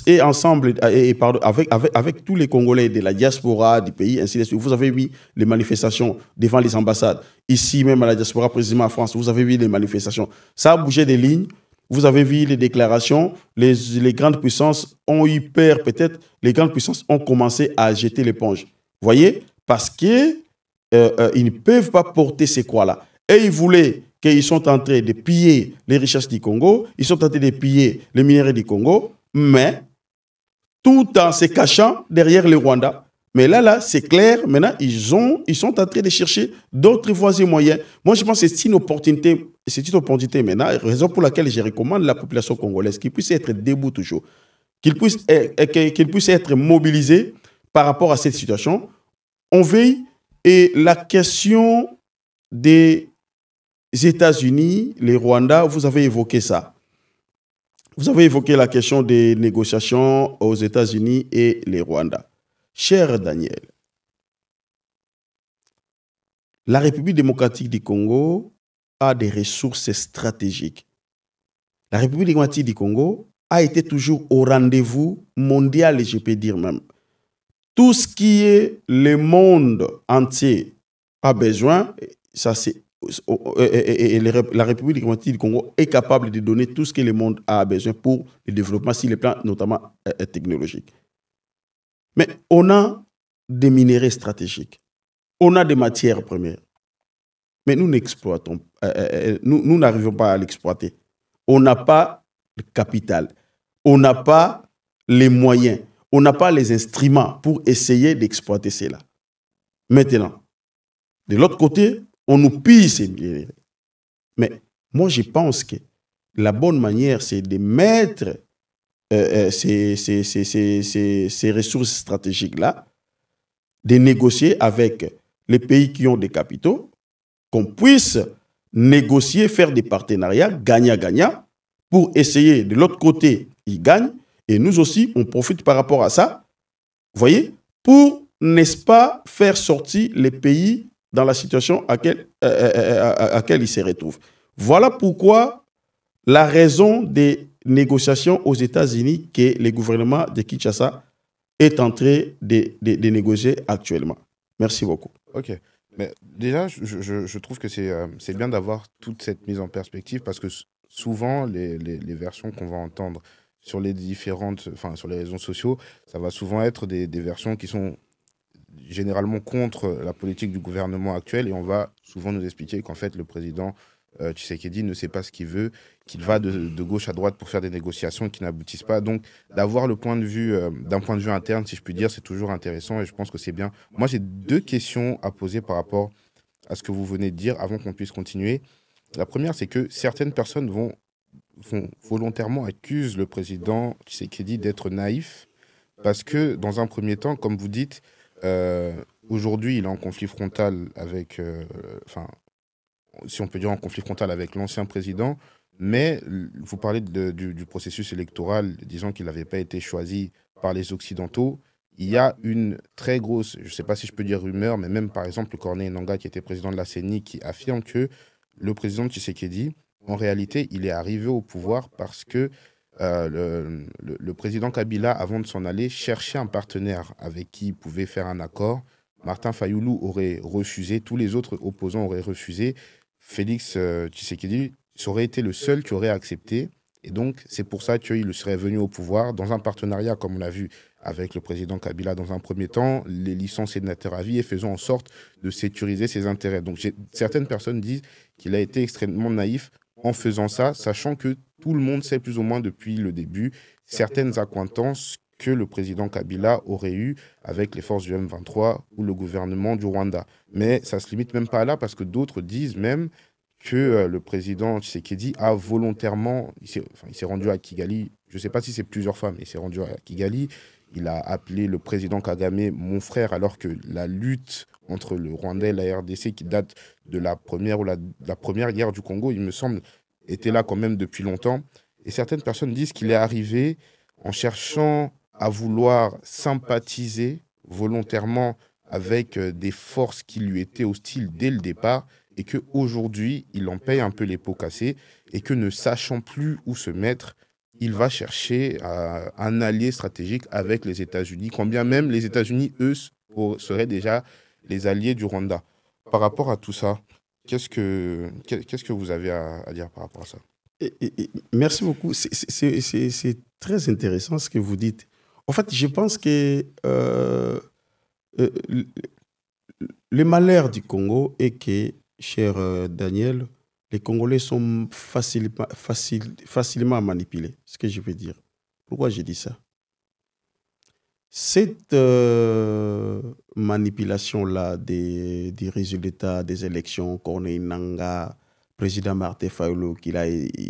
et ensemble, avec tous les Congolais de la diaspora du pays, ainsi de suite. Vous avez vu les manifestations devant les ambassades. Ici, même à la diaspora, précisément en France, vous avez vu les manifestations. Ça a bougé des lignes. Vous avez vu les déclarations. Les grandes puissances ont eu peur, peut-être. Les grandes puissances ont commencé à jeter l'éponge. Vous voyez? Parce qu'ils ne peuvent pas porter ces croix-là. Et ils voulaient qu'ils sont en train de piller les richesses du Congo. Ils sont en train de piller les minéraux du Congo. Mais tout en se cachant derrière les Rwandais. Mais là, c'est clair. Maintenant, ils sont en train de chercher d'autres voies et moyens. Moi, je pense que c'est une opportunité maintenant, raison pour laquelle je recommande à la population congolaise qu'il puisse être debout toujours, qu'il puisse être mobilisé par rapport à cette situation. On veille, et la question des États-Unis, les Rwandais, vous avez évoqué ça. Vous avez évoqué la question des négociations aux États-Unis et les Rwandais. Cher Daniel, la République démocratique du Congo a des ressources stratégiques. La République démocratique du Congo a été toujours au rendez-vous mondial, et je peux dire même. Tout ce qui est le monde entier a besoin, ça c'est et la République démocratique du Congo est capable de donner tout ce que le monde a besoin pour le développement sur les plans notamment technologiques. Mais on a des minéraux stratégiques, on a des matières premières, mais nous n'exploitons, nous n'arrivons pas à l'exploiter. On n'a pas le capital, on n'a pas les moyens, on n'a pas les instruments pour essayer d'exploiter cela. Maintenant, de l'autre côté, on nous pille ces minéraux. Mais moi, je pense que la bonne manière, c'est de mettre ces ressources stratégiques-là, de négocier avec les pays qui ont des capitaux, qu'on puisse négocier, faire des partenariats gagnant-gagnant pour essayer, de l'autre côté, ils gagnent, et nous aussi, on profite par rapport à ça, vous voyez, pour, n'est-ce pas, faire sortir les pays dans la situation à laquelle ils se retrouvent. Voilà pourquoi la raison des négociations aux États-Unis que le gouvernement de Kinshasa est en train de négocier actuellement. Merci beaucoup. Ok. Mais déjà, je trouve que c'est bien d'avoir toute cette mise en perspective parce que souvent, les versions qu'on va entendre sur les sur les réseaux sociaux, ça va souvent être des versions qui sont généralement contre la politique du gouvernement actuel et on va souvent nous expliquer qu'en fait le président Tshisekedi ne sait pas ce qu'il veut, qu'il va de gauche à droite pour faire des négociations qui n'aboutissent pas. Donc d'avoir le point de vue d'un point de vue interne, si je puis dire, c'est toujours intéressant et je pense que c'est bien. Moi j'ai deux questions à poser par rapport à ce que vous venez de dire avant qu'on puisse continuer. La première, c'est que certaines personnes vont volontairement accuser le président Tshisekedi d'être naïf parce que dans un premier temps, comme vous dites, aujourd'hui, il est en conflit frontal avec, si on peut dire en conflit frontal avec l'ancien président, mais vous parlez du processus électoral, disant qu'il n'avait pas été choisi par les Occidentaux. Il y a une très grosse, je ne sais pas si je peux dire rumeur, mais même par exemple le Corneille Nangaa, qui était président de la CENI, qui affirme que le président Tshisekedi, en réalité, il est arrivé au pouvoir parce que le président Kabila, avant de s'en aller, cherchait un partenaire avec qui il pouvait faire un accord. Martin Fayoulou aurait refusé, tous les autres opposants auraient refusé. Félix Tshisekedi aurait été le seul qui aurait accepté. Et donc, c'est pour ça qu'il serait venu au pouvoir dans un partenariat, comme on l'a vu avec le président Kabila dans un premier temps, les licences sénateurs à vie et faisant en sorte de sécuriser ses intérêts. Donc, certaines personnes disent qu'il a été extrêmement naïf en faisant ça, sachant que tout le monde sait plus ou moins depuis le début certaines accointances que le président Kabila aurait eues avec les forces du M23 ou le gouvernement du Rwanda. Mais ça ne se limite même pas là parce que d'autres disent même que le président Tshisekedi a volontairement, il s'est rendu à Kigali, je ne sais pas si c'est plusieurs fois, mais il s'est rendu à Kigali, il a appelé le président Kagame mon frère alors que la lutte entre le Rwanda et la RDC qui date de la première guerre du Congo, il me semble, était là quand même depuis longtemps. Et certaines personnes disent qu'il est arrivé en cherchant à vouloir sympathiser volontairement avec des forces qui lui étaient hostiles dès le départ et qu'aujourd'hui, il en paye un peu les pots cassés et que ne sachant plus où se mettre, il va chercher un allié stratégique avec les États-Unis, quand bien même les États-Unis, eux, seraient déjà les alliés du Rwanda. Par rapport à tout ça, qu'est-ce que vous avez à dire par rapport à ça? Merci beaucoup. C'est très intéressant ce que vous dites. En fait, je pense que le malheur du Congo est que, cher Daniel, les Congolais sont facilement manipulés. Ce que je veux dire. Pourquoi je dis ça? Cette manipulation-là des résultats des élections, Corneille Nangaa, président Martin Fayoulou,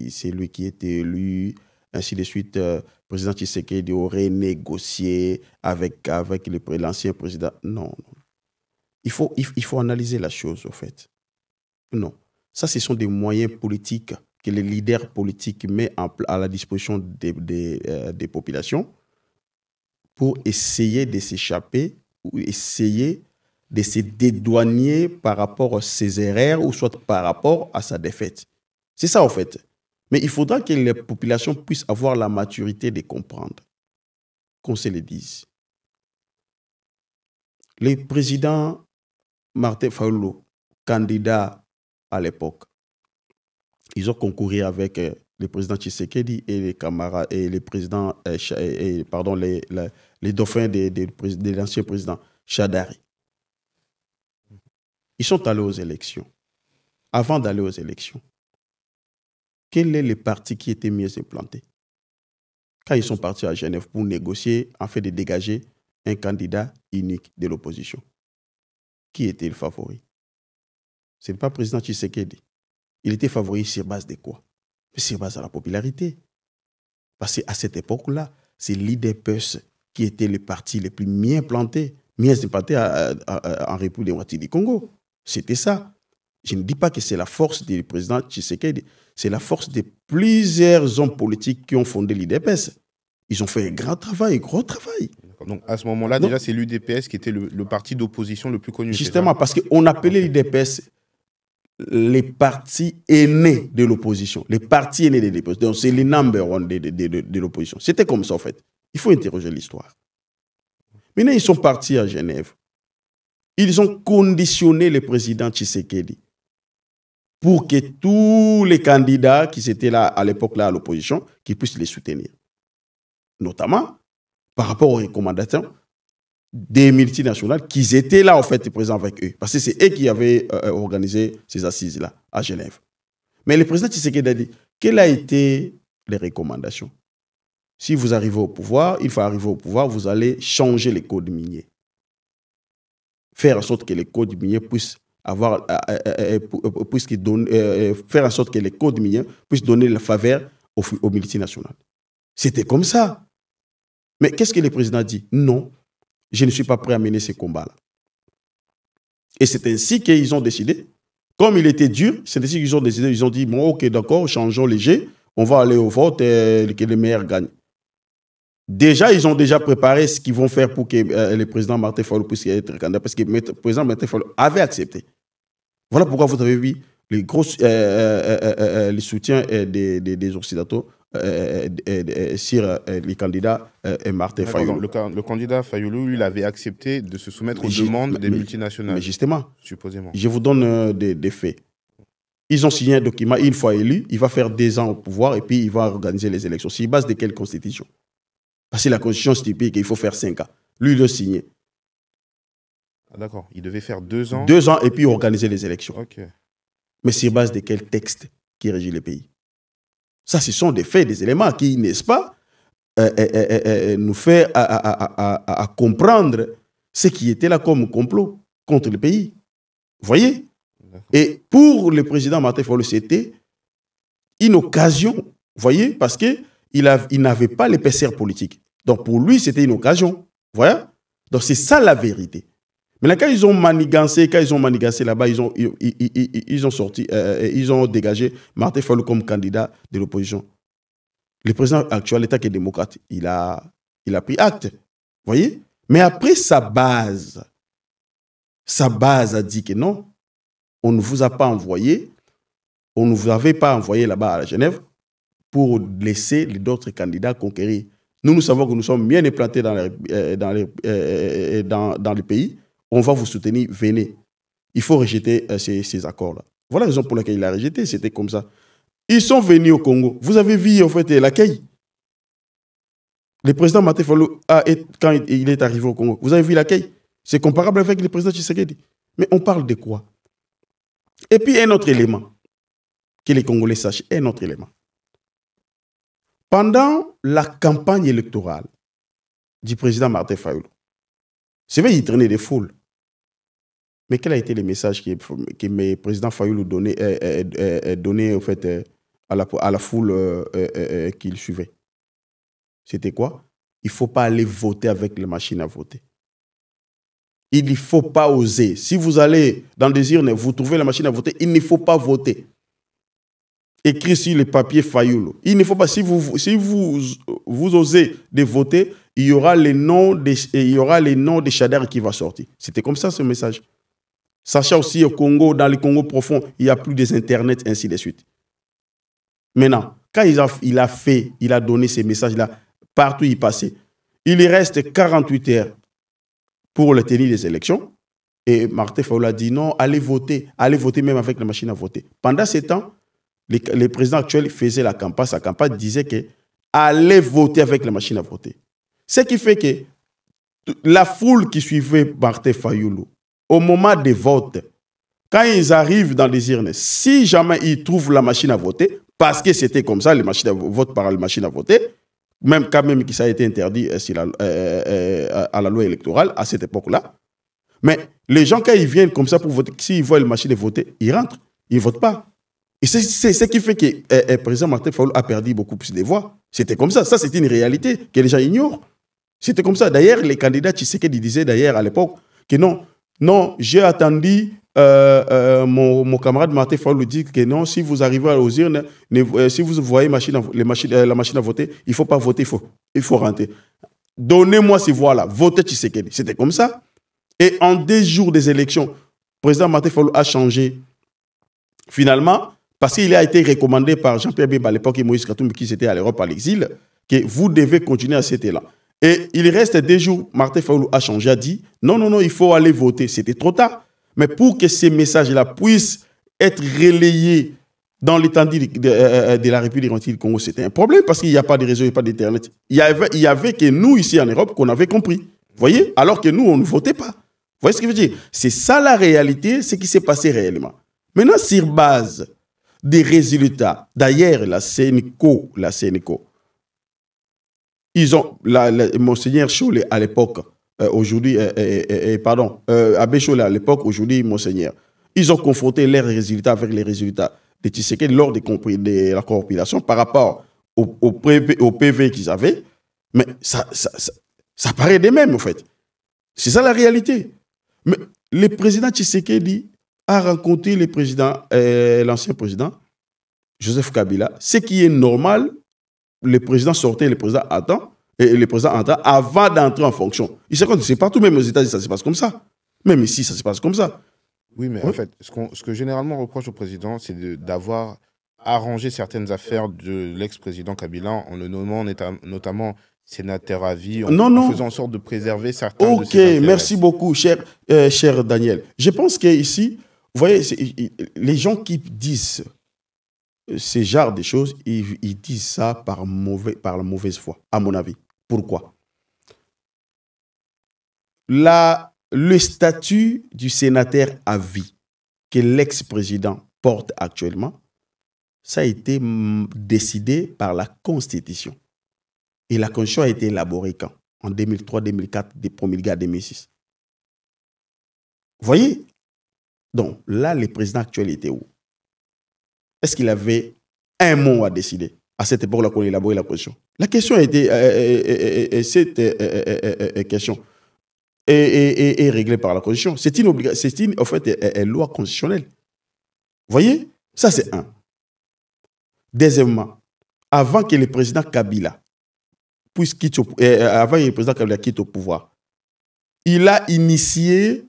c'est lui qui était élu, ainsi de suite, président Tshisekedi aurait négocié avec l'ancien président. Non, non. Il faut analyser la chose, au fait. Non. Ça, ce sont des moyens politiques que les leaders politiques mettent à la disposition des populations pour essayer de s'échapper ou essayer de se dédouaner par rapport à ses erreurs ou soit par rapport à sa défaite. C'est ça, en fait. Mais il faudra que les populations puissent avoir la maturité de comprendre, qu'on se le dise. Le président Martin Fayulu, candidat à l'époque, ils ont concouru avec le président Tshisekedi et les camarades et les présidents, les dauphins de l'ancien président Shadari. Ils sont allés aux élections. Avant d'aller aux élections, quel est le parti qui était mieux implanté? Quand ils sont partis à Genève pour négocier, en fait de dégager un candidat unique de l'opposition, qui était le favori? Ce n'est pas le président Tshisekedi. Il était favori sur base de quoi? Sur base de la popularité. Parce qu'à cette époque-là, c'est l'IDPS qui était le parti le plus mieux implanté en République démocratique du Congo. C'était ça. Je ne dis pas que c'est la force du président Tshisekedi, c'est la force de plusieurs hommes politiques qui ont fondé l'IDPS. Ils ont fait un grand travail, un gros travail. Donc à ce moment-là, déjà, c'est l'UDPS qui était le parti d'opposition le plus connu. Justement, parce qu'on appelait l'IDPS les partis aînés de l'opposition. Les partis aînés de l'opposition. Donc c'est les number one de l'opposition. C'était comme ça, en fait. Il faut interroger l'histoire. Maintenant, ils sont partis à Genève. Ils ont conditionné le président Tshisekedi pour que tous les candidats qui étaient là à l'époque là à l'opposition, qu'ils puissent les soutenir. Notamment par rapport aux recommandations des multinationales qui étaient là en fait présents avec eux. Parce que c'est eux qui avaient organisé ces assises-là à Genève. Mais le président Tshisekedi a dit, quelles ont été les recommandations? Si vous arrivez au pouvoir, il faut arriver au pouvoir, vous allez changer les codes miniers. Faire en sorte que les codes miniers puissent avoir, faire en sorte que les codes miniers puissent donner la faveur aux multinationales. C'était comme ça. Mais qu'est-ce que le président a dit? Non, je ne suis pas prêt à mener ces combats-là. Et c'est ainsi qu'ils ont décidé. Comme il était dur, c'est ainsi qu'ils ont décidé. Ils ont dit, bon, ok, d'accord, changeons les jets, on va aller au vote et que les meilleurs gagnent. Déjà, ils ont déjà préparé ce qu'ils vont faire pour que le président Martin Fayulu puisse être candidat, parce que le président Martin Fayulu avait accepté. Voilà pourquoi vous avez vu les gros les soutiens des Occidentaux sur les candidats Martin Fayulu. Le candidat Fayulu, lui, il avait accepté de se soumettre aux demandes des multinationales. Mais justement, supposément. Je vous donne des faits. Ils ont signé un document, une fois élu, il va faire 2 ans au pouvoir et puis il va organiser les élections. Sur base de quelle constitution? Parce que la constitution stipule qu'il faut faire 5 ans. Lui, il l'a signé. Ah, d'accord, il devait faire 2 ans. 2 ans et puis organiser les élections. Okay. Mais sur base de quel texte qui régit le pays? Ça, ce sont des faits, des éléments qui, n'est-ce pas, nous fait à comprendre ce qui était là comme complot contre le pays. Vous voyez? Et pour le président Martin Fayulu, c'était une occasion, vous voyez, parce qu'il n'avait pas l'épaisseur politique. Donc pour lui, c'était une occasion. Vous voyez? Donc c'est ça la vérité. Maintenant, quand ils ont manigancé là-bas, ils ont dégagé Martin Fayulu comme candidat de l'opposition. Le président actuel, l'État qui est démocrate, il a pris acte. Vous voyez? Mais après, sa base a dit que non, on ne vous a pas envoyé, on ne vous avait pas envoyé là-bas à Genève pour laisser les autres candidats conquérir. Nous savons que nous sommes bien implantés dans le pays. On va vous soutenir, venez. Il faut rejeter ces accords-là. Voilà la raison pour laquelle il a rejeté, c'était comme ça. Ils sont venus au Congo. Vous avez vu en fait l'accueil. Le président Martin Fayulu, quand il est arrivé au Congo, vous avez vu l'accueil. C'est comparable avec le président Tshisekedi. Mais on parle de quoi? Et puis un autre élément, que les Congolais sachent, un autre élément. Pendant la campagne électorale du président Martin Fayulu, c'est vrai, il traînait des foules. Mais quel a été le message que le président Fayulu donnait en fait, à la foule qu'il suivait? C'était quoi? Il ne faut pas aller voter avec les machines à voter. il ne faut pas oser. Si vous allez dans des urnes, vous trouvez la machine à voter, il ne faut pas voter. Écrit sur les papiers Fayoulou. Il ne faut pas, si vous osez de voter, il y aura les noms des Chadar qui vont sortir. C'était comme ça ce message. Sachant aussi au Congo, dans les Congo profonds, il n'y a plus des internets, ainsi de suite. Maintenant, quand il a donné ces messages-là, partout il passait, il y reste 48 heures pour le tenir des élections. Et Martin Fayoulou a dit non, allez voter même avec la machine à voter. Pendant ce temps, les présidents actuels faisaient la campagne. Sa campagne disait que allez voter avec la machine à voter. Ce qui fait que la foule qui suivait Martin Fayoulou, au moment des votes, quand ils arrivent dans les urnes, si jamais ils trouvent la machine à voter, parce que c'était comme ça, les machines à vote par la machine à voter, même quand même que ça a été interdit à la loi électorale à cette époque-là. Mais les gens, quand ils viennent comme ça pour voter, s'ils voient la machine de voter, ils rentrent, ils ne votent pas. Et c'est ce qui fait que le président Martin Fayoulou a perdu beaucoup plus de voix. C'était comme ça. Ça, c'était une réalité que les gens ignorent. C'était comme ça. D'ailleurs, les candidats Tshisekedi disaient d'ailleurs à l'époque que non, j'ai attendu mon camarade Martin Fayoulou dit que non, si vous arrivez aux urnes, si vous voyez la machine à voter, il ne faut pas voter, il faut rentrer. Donnez-moi ces voix-là, votez Tshisekedi. C'était comme ça. Et en 2 jours des élections, le président Martin Fayoulou a changé. Finalement, parce qu'il a été recommandé par Jean-Pierre Bemba à l'époque et Moïse Katumbi qui était à l'Europe à l'exil, que vous devez continuer à cet élan. Et il reste 2 jours, Martin Fayoulou a changé, a dit non, il faut aller voter. C'était trop tard. Mais pour que ces messages-là puissent être relayés dans l'étendue de la République du Congo, c'était un problème parce qu'il n'y a pas de réseau, il n'y a pas d'Internet. Il y avait que nous, ici en Europe, qu'on avait compris. Vous voyez? Alors que nous, on ne votait pas. Vous voyez ce que je veux dire? C'est ça la réalité, ce qui s'est passé réellement. Maintenant, sur base des résultats, d'ailleurs, la CENICO, ils ont, Monseigneur Cholet à l'époque, aujourd'hui, Abbé Cholet à l'époque, aujourd'hui, Monseigneur, ils ont confronté leurs résultats avec les résultats de Tshisekedi lors de la compilation par rapport au PV qu'ils avaient, mais ça paraît des mêmes, en fait. C'est ça la réalité. Mais le président Tshisekedi a rencontré l'ancien président, Joseph Kabila. Ce qui est normal, le président sortait, le président attend, et le président entend avant d'entrer en fonction. Il se compte, c'est partout, même aux États-Unis, ça se passe comme ça. Même ici, ça se passe comme ça. Oui, mais en fait, ce que généralement on reproche au président, c'est d'avoir arrangé certaines affaires de l'ex-président Kabila en le nommant notamment sénateur à vie, en faisant en sorte de préserver certains de ses intérêts. Ok, merci beaucoup, cher Daniel. Je pense qu'ici, vous voyez, les gens qui disent ce genre de choses, ils disent ça par la mauvaise foi, à mon avis. Pourquoi? Le statut du sénateur à vie que l'ex-président porte actuellement, ça a été décidé par la Constitution. Et la Constitution a été élaborée quand? En 2003, 2004, promulguée en 2006. Vous voyez? Donc là, le président actuel était où? Est-ce qu'il avait un mot à décider à cette époque-là qu'on élaborait la Constitution? La question a été, cette question est réglée par la Constitution. C'est en fait une loi constitutionnelle. Vous voyez? Ça, c'est un. Deuxièmement, avant que le président Kabila quitte au pouvoir, il a initié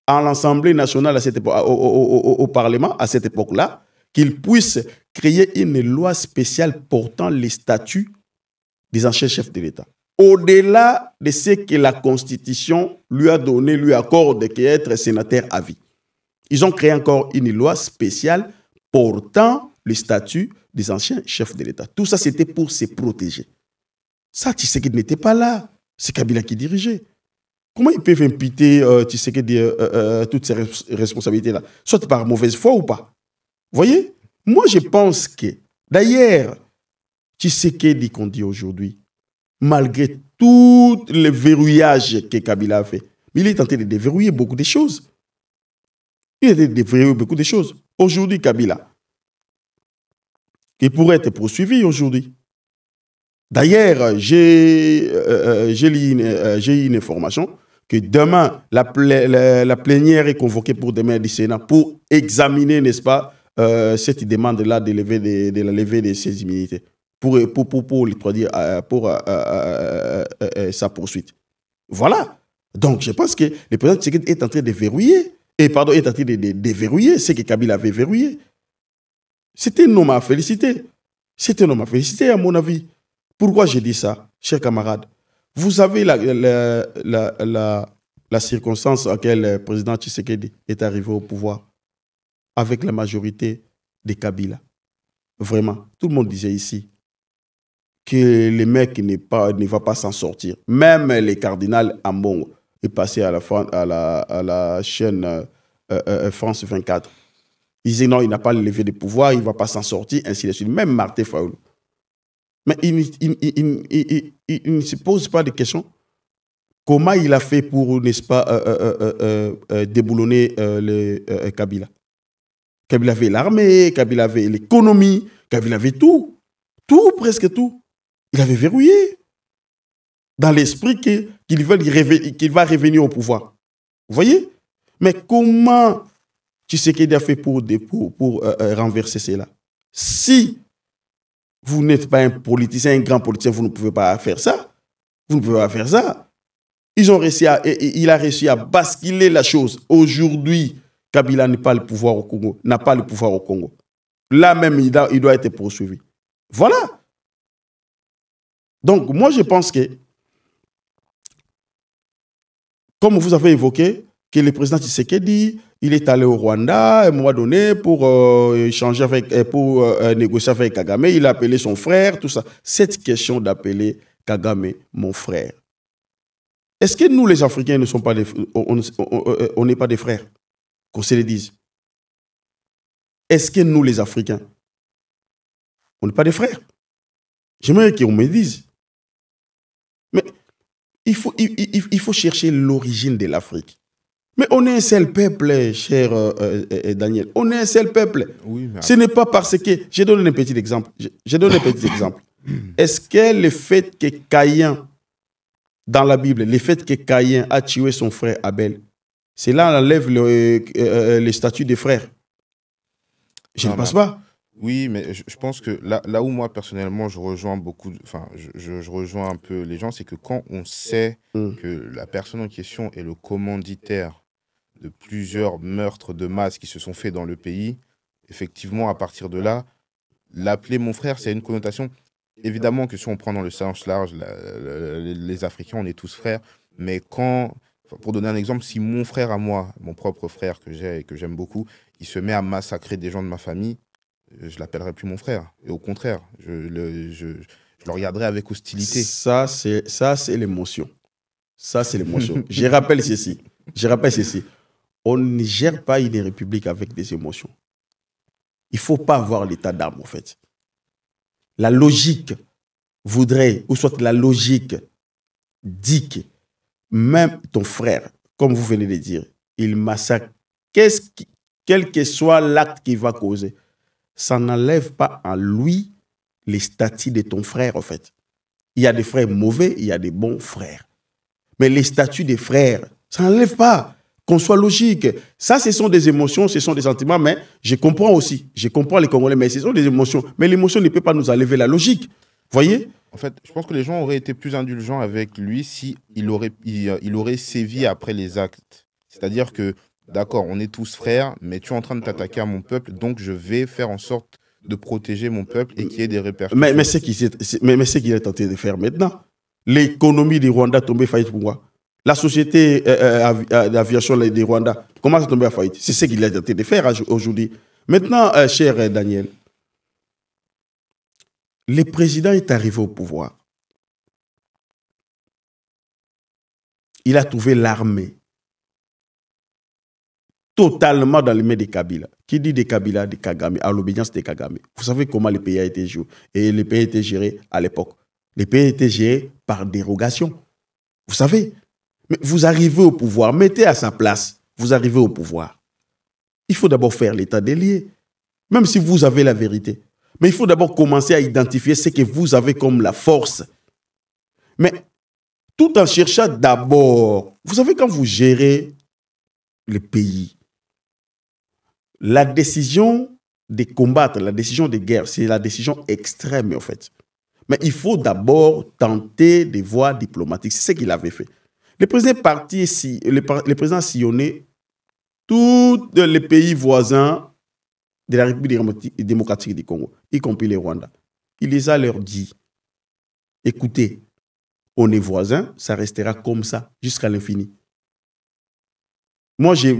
à l'Assemblée nationale à cette époque, au Parlement à cette époque-là, qu'il puisse créer une loi spéciale portant les statuts des anciens chefs de l'État. Au-delà de ce que la Constitution lui a donné, lui accorde d'être sénateur à vie. Ils ont créé encore une loi spéciale portant les statuts des anciens chefs de l'État. Tout ça, c'était pour se protéger. Ça, Tshisekedi n'était pas là. C'est Kabila qui dirigeait. Comment ils peuvent imputer Tshisekedi toutes ces responsabilités-là? Soit par mauvaise foi ou pas. Vous voyez? Moi, je pense que, d'ailleurs, Tshisekedi qu'on dit aujourd'hui, malgré tout le verrouillage que Kabila a fait, mais il est tenté de déverrouiller beaucoup de choses. Il a tenté de déverrouiller beaucoup de choses. Aujourd'hui, Kabila, il pourrait être poursuivi aujourd'hui. D'ailleurs, j'ai eu une information que demain, la plénière est convoquée pour demain du Sénat pour examiner, n'est-ce pas, cette demande-là de la levée de ses immunités, pour sa poursuite. Voilà. Donc, je pense que le président Tshisekedi est en train de verrouiller, est en train de déverrouiller ce que Kabila avait verrouillé. C'était un homme à féliciter. C'est un homme à féliciter, à mon avis. Pourquoi j'ai dit ça, chers camarades? Vous avez la circonstance à laquelle le président Tshisekedi est arrivé au pouvoir avec la majorité des Kabila. Vraiment, tout le monde disait ici que le mec ne va pas s'en sortir. Même les cardinals Ambongo est passé à la chaîne France 24. Ils disaient non, il n'a pas le levé de pouvoir, il ne va pas s'en sortir, ainsi de suite. Même Martin Fayulu. Mais il ne se pose pas de questions. Comment il a fait pour, n'est-ce pas, déboulonner Kabila? Kabila avait l'armée, Kabila avait l'économie, Kabila avait tout. Tout, presque tout. Il avait verrouillé. Dans l'esprit qu'il va revenir au pouvoir. Vous voyez? Mais comment Tshisekedi a fait pour renverser cela? Si vous n'êtes pas un politicien, un grand politicien, vous ne pouvez pas faire ça. Vous ne pouvez pas faire ça. Il a réussi à basculer la chose. Aujourd'hui, Kabila n'a pas le pouvoir au Congo. Là même, il doit être poursuivi. Voilà. Donc, moi, je pense que, comme vous avez évoqué, que le président Tshisekedi, il est allé au Rwanda à un moment donné pour négocier avec Kagame. Il a appelé son frère, tout ça. Cette question d'appeler Kagame mon frère. Est-ce que nous, les Africains, ne sommes pas on n'est pas des frères? Qu'on se le dise. Est-ce que nous, les Africains, on n'est pas des frères? J'aimerais qu'on me dise. Mais il faut chercher l'origine de l'Afrique. Mais on est un seul peuple, cher Daniel. On est un seul peuple. Oui, ce n'est pas parce que... Je donne un petit exemple. Est-ce que le fait que Caïn, dans la Bible, le fait que Caïn a tué son frère Abel, cela enlève le statut des frères? Je ne pense pas. Oui, mais je pense que là où moi, personnellement, je rejoins je rejoins un peu les gens, c'est que quand on sait que la personne en question est le commanditaire de plusieurs meurtres de masse qui se sont faits dans le pays, effectivement, à partir de là, l'appeler mon frère, c'est une connotation. Évidemment que si on prend dans le sens large, les Africains, on est tous frères, mais pour donner un exemple, si mon frère à moi, mon propre frère que j'ai et que j'aime beaucoup, il se met à massacrer des gens de ma famille, je l'appellerai plus mon frère. Et au contraire, je le regarderai avec hostilité. Ça, c'est l'émotion. Ça, c'est l'émotion. Je rappelle ceci. On ne gère pas une république avec des émotions. Il ne faut pas avoir l'état d'âme, en fait. La logique voudrait, ou soit la logique dit que même ton frère, comme vous venez de dire, il massacre, quel que soit l'acte qu'il va causer, ça n'enlève pas en lui les statuts de ton frère, en fait. Il y a des frères mauvais, il y a des bons frères. Mais les statuts des frères, ça n'enlève pas. Qu'on soit logique. Ça, ce sont des émotions, ce sont des sentiments, mais je comprends aussi. Je comprends les Congolais, mais ce sont des émotions. Mais l'émotion ne peut pas nous enlever la logique. Vous voyez? En fait, je pense que les gens auraient été plus indulgents avec lui si il aurait sévi après les actes. C'est-à-dire que, d'accord, on est tous frères, mais tu es en train de t'attaquer à mon peuple, donc je vais faire en sorte de protéger mon peuple et qu'il y ait des répercussions. Mais c'est ce qu'il est tenté de faire maintenant. L'économie du Rwanda tombée faillite pour moi. La société d'aviation du Rwanda, comment ça tombé à faillite? C'est ce qu'il est tenté de faire aujourd'hui. Maintenant, cher Daniel, le président est arrivé au pouvoir. Il a trouvé l'armée totalement dans les mains des Kabila. Qui dit des Kabila, des Kagame, à l'obédience des Kagame. Vous savez comment le pays a été joué et le pays a été géré à l'époque. Le pays a été géré par dérogation. Vous savez, mais vous arrivez au pouvoir, mettez à sa place, vous arrivez au pouvoir. Il faut d'abord faire l'état des lieux, même si vous avez la vérité. Mais il faut d'abord commencer à identifier ce que vous avez comme la force. Mais tout en cherchant d'abord, vous savez, quand vous gérez le pays, la décision de combattre, la décision de guerre, c'est la décision extrême, en fait. Mais il faut d'abord tenter des voies diplomatiques. C'est ce qu'il avait fait. Le président est parti ici, le président a sillonné tous les pays voisins de la République démocratique du Congo, y compris les Rwandais. Il les a leur dit, écoutez, on est voisins, ça restera comme ça jusqu'à l'infini. Moi, j'ai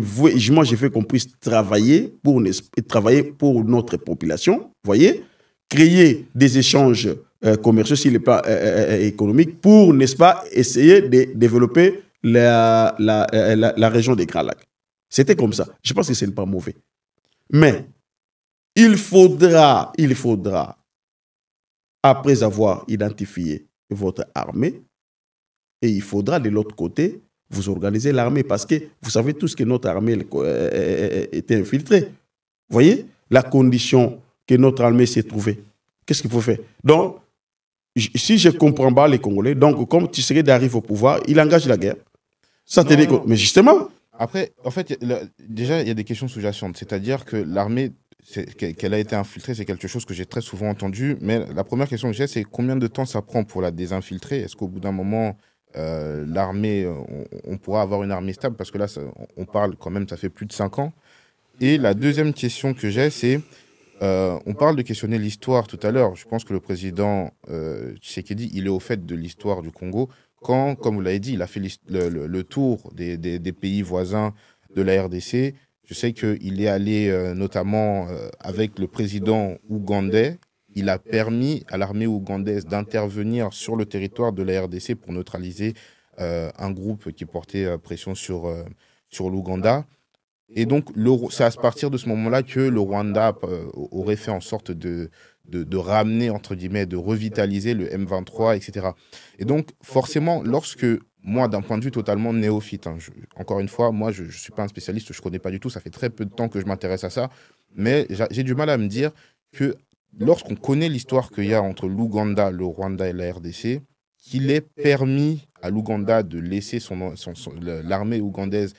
fait qu'on puisse travailler pour notre population, vous voyez, créer des échanges commerciaux sur le plan économique pour, n'est-ce pas, essayer de développer la région des Grands Lacs. C'était comme ça. Je pense que ce n'est pas mauvais. Mais il faudra, après avoir identifié votre armée, et il faudra de l'autre côté, vous organiser l'armée parce que vous savez tous que notre armée était infiltrée. Vous voyez la condition que notre armée s'est trouvée. Qu'est-ce qu'il faut faire? Donc, si je ne comprends pas les Congolais, donc comme Tshisekedi arrive au pouvoir, il engage la guerre. Ça te dit, mais justement. Après, en fait, déjà, il y a des questions sous-jacentes. C'est-à-dire que l'armée, qu'elle a été infiltrée, c'est quelque chose que j'ai très souvent entendu. Mais la première question que j'ai, c'est combien de temps ça prend pour la désinfiltrer? Est-ce qu'au bout d'un moment, l'armée, on pourra avoir une armée stable? Parce que là, on parle quand même, ça fait plus de 5 ans. Et la deuxième question que j'ai, c'est, on parle de questionner l'histoire tout à l'heure. Je pense que le président Tshisekedi, il est au fait de l'histoire du Congo. Quand, comme vous l'avez dit, il a fait le tour des pays voisins de la RDC. Je sais qu'il est allé notamment avec le président ougandais. Il a permis à l'armée ougandaise d'intervenir sur le territoire de la RDC pour neutraliser un groupe qui portait pression sur l'Ouganda. Et donc, c'est à partir de ce moment-là que le Rwanda aurait fait en sorte de ramener, entre guillemets, de revitaliser le M23, etc. Et donc, forcément, lorsque, moi, d'un point de vue totalement néophyte, encore une fois, moi, je ne suis pas un spécialiste, je ne connais pas du tout, ça fait très peu de temps que je m'intéresse à ça, mais j'ai du mal à me dire que lorsqu'on connaît l'histoire qu'il y a entre l'Ouganda, le Rwanda et la RDC, qu'il est permis à l'Ouganda de laisser l'armée ougandaise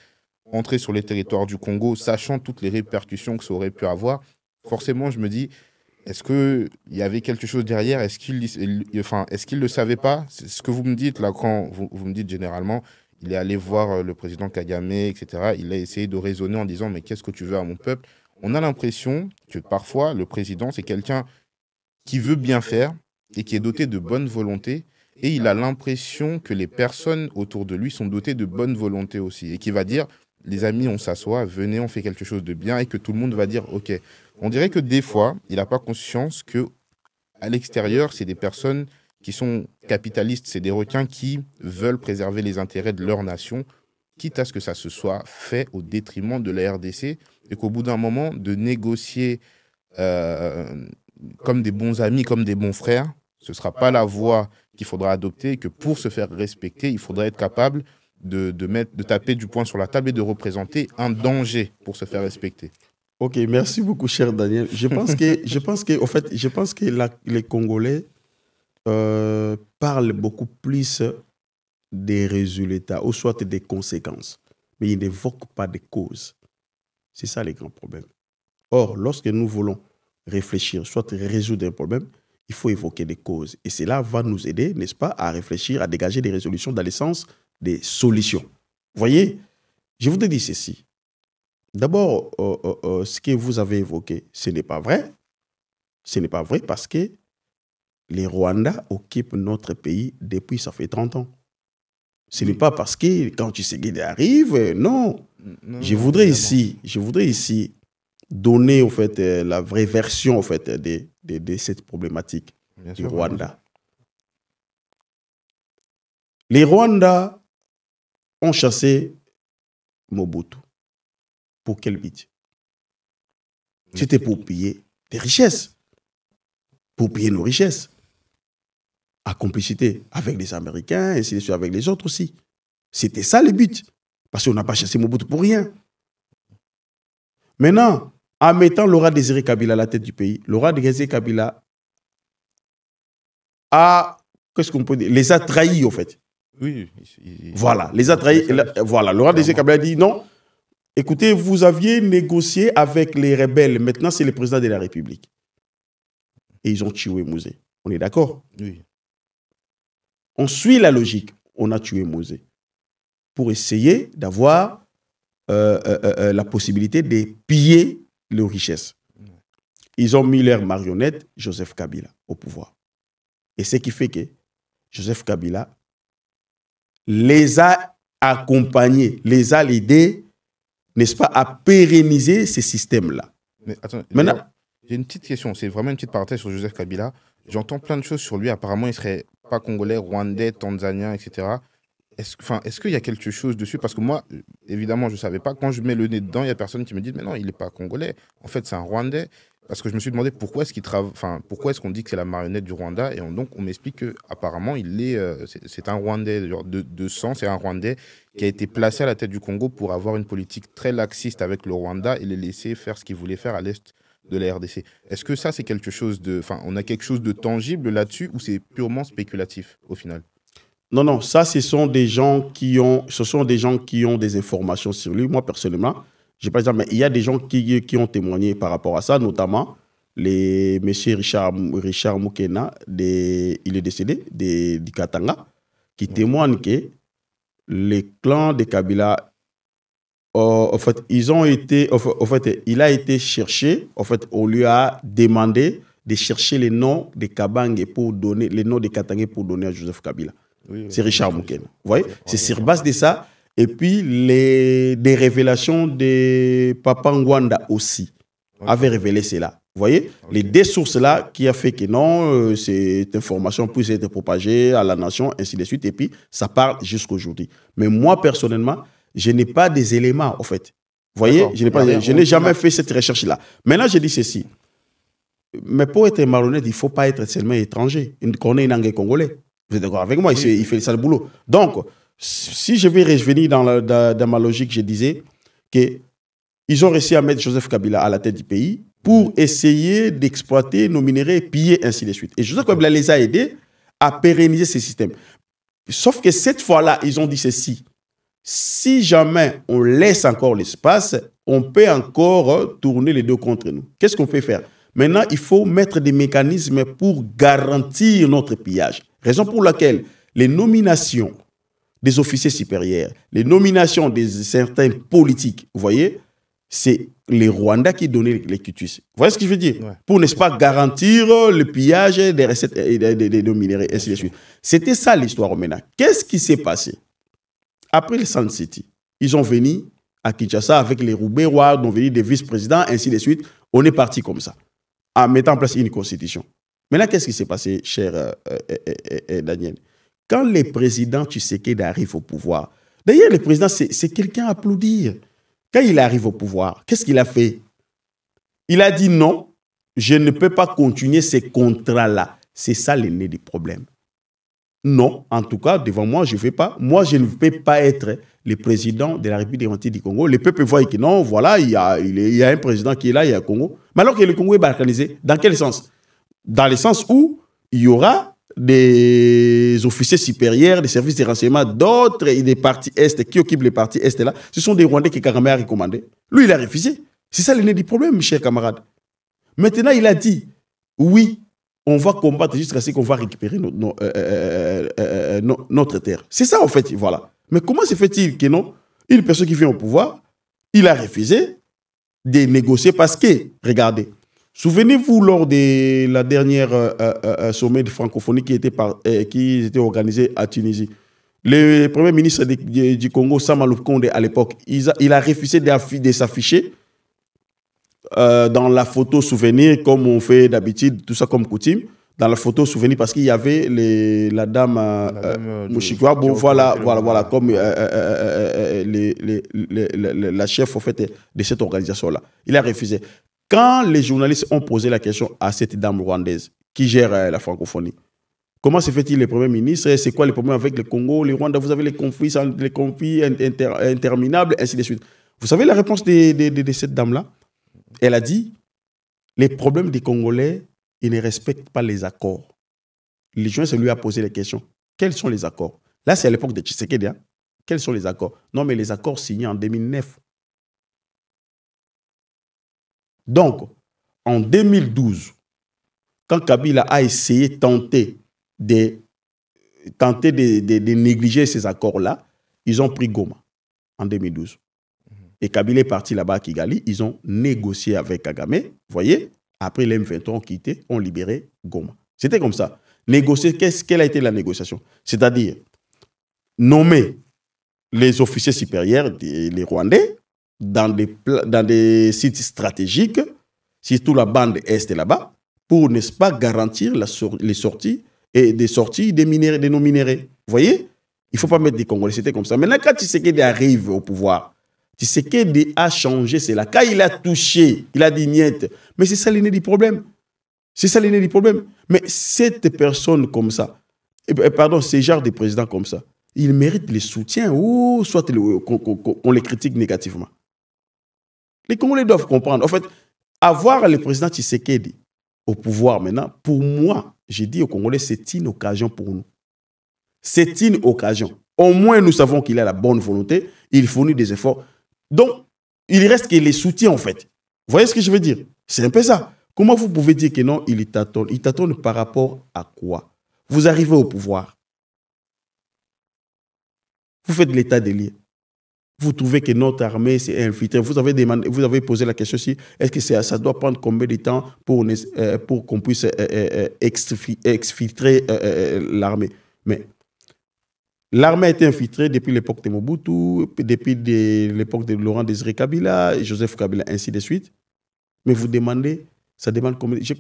entrer sur les territoires du Congo, sachant toutes les répercussions que ça aurait pu avoir, forcément, je me dis, est-ce qu'il y avait quelque chose derrière? Est-ce qu'il ne le savait pas? C'est ce que vous me dites, là, quand vous me dites généralement, il est allé voir le président Kagame, etc. Il a essayé de raisonner en disant, mais qu'est-ce que tu veux à mon peuple? On a l'impression que parfois, le président, c'est quelqu'un qui veut bien faire et qui est doté de bonne volonté. Et il a l'impression que les personnes autour de lui sont dotées de bonne volonté aussi. Et qui va dire, les amis, on s'assoit, venez, on fait quelque chose de bien, et que tout le monde va dire, OK. On dirait que des fois, il n'a pas conscience qu'à l'extérieur, c'est des personnes qui sont capitalistes, c'est des requins qui veulent préserver les intérêts de leur nation, quitte à ce que ça se soit fait au détriment de la RDC, et qu'au bout d'un moment, de négocier comme des bons amis, comme des bons frères, ce ne sera pas la voie qu'il faudra adopter, et que pour se faire respecter, il faudra être capable de taper du poing sur la table et de représenter un danger pour se faire respecter. Ok, merci beaucoup, cher Daniel. Je pense que les Congolais parlent beaucoup plus des résultats ou soit des conséquences, mais ils n'évoquent pas des causes. C'est ça les grands problèmes. Or, lorsque nous voulons réfléchir, soit résoudre un problème, il faut évoquer des causes. Et cela va nous aider, n'est-ce pas, à réfléchir, à dégager des résolutions dans le sens des solutions. Vous voyez, je voudrais dire ceci. D'abord, ce que vous avez évoqué, ce n'est pas vrai. Ce n'est pas vrai parce que les Rwandais occupent notre pays depuis ça fait 30 ans. Ce n'est pas parce que quand Tshisekedi arrive, non. Je voudrais ici donner en fait, la vraie version en fait, de cette problématique du Rwanda. Les Rwandais ont chassé Mobutu. Pour quel but? C'était pour piller des richesses. Pour piller nos richesses. À complicité avec les Américains, ainsi de suite avec les autres aussi. C'était ça le but. Parce qu'on n'a pas chassé Mobutu pour rien. Maintenant, en mettant Laurent Désiré Kabila à la tête du pays, Laurent Désiré Kabila a, qu'est-ce qu'on peut dire, les a trahis en fait. Oui. Voilà, les a trahis. Voilà, le RDC Kabila dit non. Écoutez, vous aviez négocié avec les rebelles. Maintenant, c'est le président de la République. Et ils ont tué Mouzé. On est d'accord? Oui. On suit la logique. On a tué Mouzé pour essayer d'avoir la possibilité de piller leurs richesses. Ils ont mis leur marionnette, Joseph Kabila, au pouvoir. Et ce qui fait que Joseph Kabila les a accompagnés, les a aidés, n'est-ce pas, à pérenniser ces systèmes-là. Mais attends, maintenant, j'ai une petite question, c'est vraiment une petite parenthèse sur Joseph Kabila. J'entends plein de choses sur lui, apparemment il serait pas congolais, rwandais, tanzanien, etc. Est-ce qu'il y a quelque chose dessus? Parce que moi, évidemment, je ne savais pas. Quand je mets le nez dedans, il y a personne qui me dit « Mais non, il n'est pas congolais. En fait, c'est un Rwandais. » Parce que je me suis demandé pourquoi est-ce qu'on dit que c'est la marionnette du Rwanda. Et donc, on m'explique qu'apparemment, c'est un Rwandais de sang. C'est un Rwandais qui a été placé à la tête du Congo pour avoir une politique très laxiste avec le Rwanda et les laisser faire ce qu'ils voulaient faire à l'est de la RDC. Est-ce que ça, c'est quelque chose de... Enfin, on a quelque chose de tangible là-dessus ou c'est purement spéculatif au final? Non, non, ça, ce sont des gens qui ont des informations sur lui. Moi, personnellement, je ne sais pas dire, mais il y a des gens qui ont témoigné par rapport à ça, notamment M. Richard Moukena, il est décédé, du Katanga, qui témoigne que les clans de Kabila, en fait, il a été cherché, en fait, on lui a demandé de chercher les noms des Kabange pour donner, les noms des Katangais pour donner à Joseph Kabila. Oui, c'est Richard Moukena. Vous voyez, c'est sur base de ça. Et puis, des révélations de Papa Ngwanda aussi avaient révélé cela. Vous voyez, les deux sources-là qui a fait que non, cette information puisse être propagée à la nation, ainsi de suite. Et puis, ça part jusqu'aujourd'hui. Mais moi, personnellement, je n'ai pas des éléments, en fait. Vous voyez, je n'ai jamais fait cette recherche-là. Maintenant, je dis ceci. Mais pour être malhonnête, il ne faut pas être seulement étranger. On est une langue congolais. Vous êtes d'accord avec moi? Il fait ça le boulot. Donc, si je vais revenir dans ma logique, je disais qu'ils ont réussi à mettre Joseph Kabila à la tête du pays pour essayer d'exploiter nos minéraux, piller, ainsi de suite. Et Joseph Kabila les a aidés à pérenniser ces systèmes. Sauf que cette fois-là, ils ont dit ceci. Si jamais on laisse encore l'espace, on peut encore tourner les deux contre nous. Qu'est-ce qu'on peut faire? Maintenant, il faut mettre des mécanismes pour garantir notre pillage. Raison pour laquelle les nominations des officiers supérieurs, les nominations de certains politiques, vous voyez, c'est les Rwandais qui donnaient les quitus. Vous voyez ce que je veux dire? Ouais. Pour, n'est-ce pas, garantir le pillage des recettes et des minéraux, ainsi de suite. C'était ça l'histoire maintenant. Qu'est-ce qui s'est passé? Après le Sun City, ils ont venu à Kinshasa avec les Roubaix-Rois, ils ont venu des vice-présidents, ainsi de suite. On est parti comme ça, en mettant en place une constitution. Maintenant, qu'est-ce qui s'est passé, cher Daniel? Quand le président Tshisekedi arrive au pouvoir, d'ailleurs, le président, c'est quelqu'un à applaudir. Quand il arrive au pouvoir, qu'est-ce qu'il a fait? Il a dit non, je ne peux pas continuer ces contrats-là. C'est ça le nez du problème. Non, en tout cas, devant moi, je ne vais pas. Moi, je ne peux pas être le président de la République démocratique du Congo. Le peuple voit que non, voilà, il y a un président qui est là, il y a un Congo. Mais alors que le Congo est balkanisé, dans quel sens? Dans le sens où il y aura des officiers supérieurs, des services de renseignement, d'autres et des partis Est qui occupent les partis Est là. Ce sont des Rwandais que Kagame a recommandé. Lui, il a refusé. C'est ça le nez du problème, mes chers camarades. Maintenant, il a dit, oui, on va combattre jusqu'à ce qu'on va récupérer notre terre. C'est ça, en fait, voilà. Mais comment se fait-il que non, une personne qui vient au pouvoir, il a refusé de négocier parce que, regardez, souvenez-vous lors de la dernière sommet de francophonie qui était organisé à Tunisie, le premier ministre du Congo, Sama Lukonde, à l'époque, il a refusé de s'afficher dans la photo souvenir, comme on fait d'habitude, tout ça comme coutume, dans la photo souvenir, parce qu'il y avait la dame Mouchikwa, bon, voilà, comme la chef en fait, de cette organisation-là. Il a refusé. Quand les journalistes ont posé la question à cette dame rwandaise qui gère la francophonie, comment se fait-il le Premier ministre? C'est quoi les problèmes avec le Congo, les Rwandais? Vous avez les conflits interminables, ainsi de suite. Vous savez la réponse de cette dame-là? Elle a dit, les problèmes des Congolais, ils ne respectent pas les accords. Les journalistes lui a posé la question, quels sont les accords? Là, c'est à l'époque de Tshisekedi. Hein. Quels sont les accords? Non, mais les accords signés en 2009. Donc, en 2012, quand Kabila a essayé de négliger ces accords-là, ils ont pris Goma en 2012. Et Kabila est parti là-bas à Kigali. Ils ont négocié avec Kagame. Vous voyez? Après, les M23 ont quitté, ont libéré Goma. C'était comme ça. Négocier, quelle a été la négociation? C'est-à-dire nommer les officiers supérieurs, les Rwandais, dans des sites stratégiques, surtout la bande Est là-bas, pour, n'est-ce pas, garantir les sorties et des sorties des nos minéraux. Vous voyez? Il ne faut pas mettre des Congolais. C'était comme ça. Maintenant, quand Tshisekedi arrive au pouvoir, Tshisekedi a changé, c'est là. Quand il a touché, il a dit niet. Mais c'est ça l'aîné du problème. C'est ça l'aîné du problème. Mais cette personne comme ça, pardon, ces genres de présidents comme ça, ils méritent le soutien ou soit qu'on les critique négativement. Les Congolais doivent comprendre. En fait, avoir le président Tshisekedi au pouvoir maintenant, pour moi, j'ai dit aux Congolais, c'est une occasion pour nous. C'est une occasion. Au moins, nous savons qu'il a la bonne volonté, il fournit des efforts. Donc, il reste que les soutiens, en fait. Vous voyez ce que je veux dire? C'est un peu ça. Comment vous pouvez dire que non, il tâtonne? Il tâtonne par rapport à quoi? Vous arrivez au pouvoir. Vous faites l'état des lieux. Vous trouvez que notre armée s'est infiltrée. Vous avez posé la question si est-ce que ça doit prendre combien de temps pour qu'on puisse exfiltrer l'armée? Mais l'armée a été infiltrée depuis l'époque de Mobutu, depuis l'époque de Laurent Désiré Kabila, Joseph Kabila, ainsi de suite. Mais vous demandez, ça demande combien? Je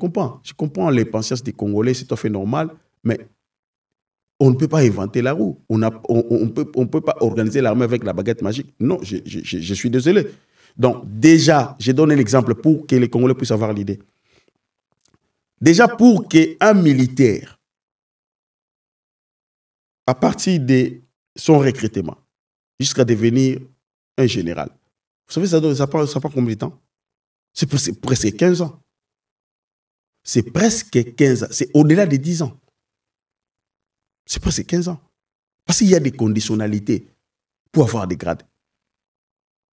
comprends les pensées des Congolais, c'est tout à fait normal, mais on ne peut pas inventer la roue. On ne peut pas organiser l'armée avec la baguette magique. Non, je suis désolé. Donc, déjà, j'ai donné l'exemple pour que les Congolais puissent avoir l'idée. Déjà, pour qu'un militaire, à partir de son recrutement, jusqu'à devenir un général, vous savez, ça prend combien de temps? C'est presque 15 ans. C'est presque 15 ans. C'est au-delà de 10 ans. C'est presque 15 ans. Parce qu'il y a des conditionnalités pour avoir des grades.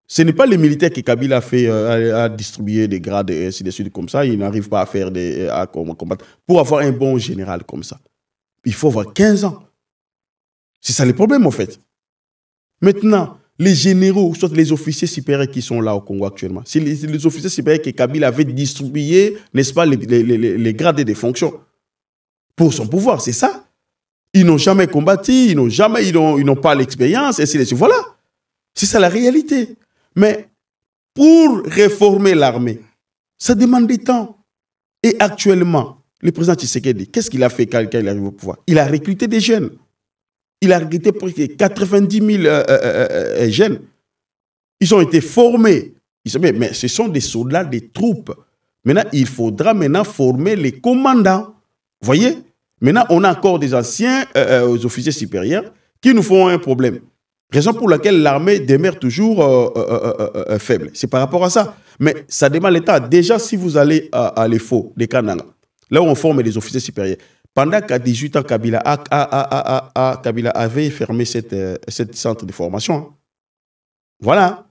Ce n'est pas les militaires que Kabila a distribué des grades et ainsi de suite comme ça. Ils n'arrivent pas à faire à combattre. Pour avoir un bon général comme ça, il faut avoir 15 ans. C'est ça le problème en fait. Maintenant, les généraux, soit les officiers supérieurs qui sont là au Congo actuellement, c'est les officiers supérieurs que Kabila avait distribué, n'est-ce pas, les grades et des fonctions pour son pouvoir, c'est ça. Ils n'ont jamais combattu, ils n'ont pas l'expérience, et ainsi de suite. Voilà. C'est ça la réalité. Mais pour réformer l'armée, ça demande du temps. Et actuellement, le président Tshisekedi, qu'est-ce qu'il a fait quand il arrive au pouvoir? Il a recruté des jeunes. Il a recruté presque 90 000 jeunes. Ils ont été formés. Mais ce sont des soldats, des troupes. Maintenant, il faudra former les commandants. Vous voyez? Maintenant, on a encore des anciens officiers supérieurs qui nous font un problème. Raison pour laquelle l'armée demeure toujours faible. C'est par rapport à ça. Mais ça demande l'État. Déjà, si vous allez à l'EFO de Kananga, là où on forme les officiers supérieurs, pendant qu'à 18 ans, Kabila avait fermé cette centre de formation. Hein. Voilà.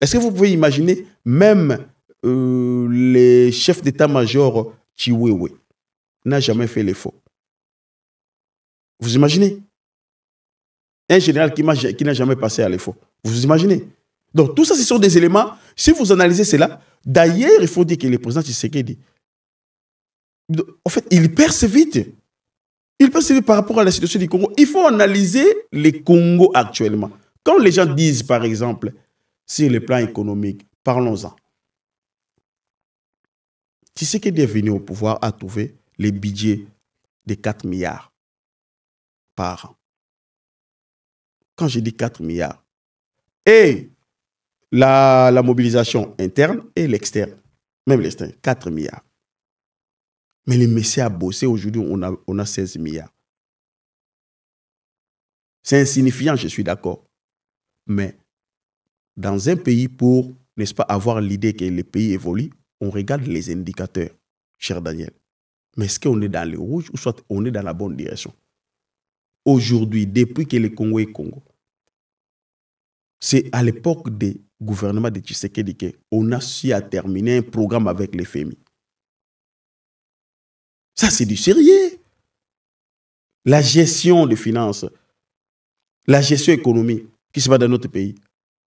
Est-ce que vous pouvez imaginer même les chefs d'état-major Chiwewe n'a jamais fait l'effort? Vous imaginez? Un général qui n'a jamais passé à l'effort. Vous imaginez? Donc, tout ça, ce sont des éléments. Si vous analysez cela, d'ailleurs, il faut dire que le président Tshisekedi, en fait, il perce vite. Il perce vite par rapport à la situation du Congo. Il faut analyser les Congo actuellement. Quand les gens disent, par exemple, sur le plan économique, parlons-en. Tshisekedi est venu au pouvoir à trouver les budgets de 4 milliards par an. Quand je dis 4 milliards, et la mobilisation interne et l'externe, même l'externe, 4 milliards. Mais le monsieur a bossé, aujourd'hui, on a 16 milliards. C'est insignifiant, je suis d'accord. Mais dans un pays, pour, n'est-ce pas, avoir l'idée que le pays évolue, on regarde les indicateurs, cher Daniel. Mais est-ce qu'on est dans le rouge ou soit on est dans la bonne direction? aujourd'hui, depuis que le Congo est Congo, c'est à l'époque des gouvernements de Tshisekedi qu'on a su à terminer un programme avec les FMI. Ça, c'est du sérieux. La gestion des finances, la gestion économique qui se passe dans notre pays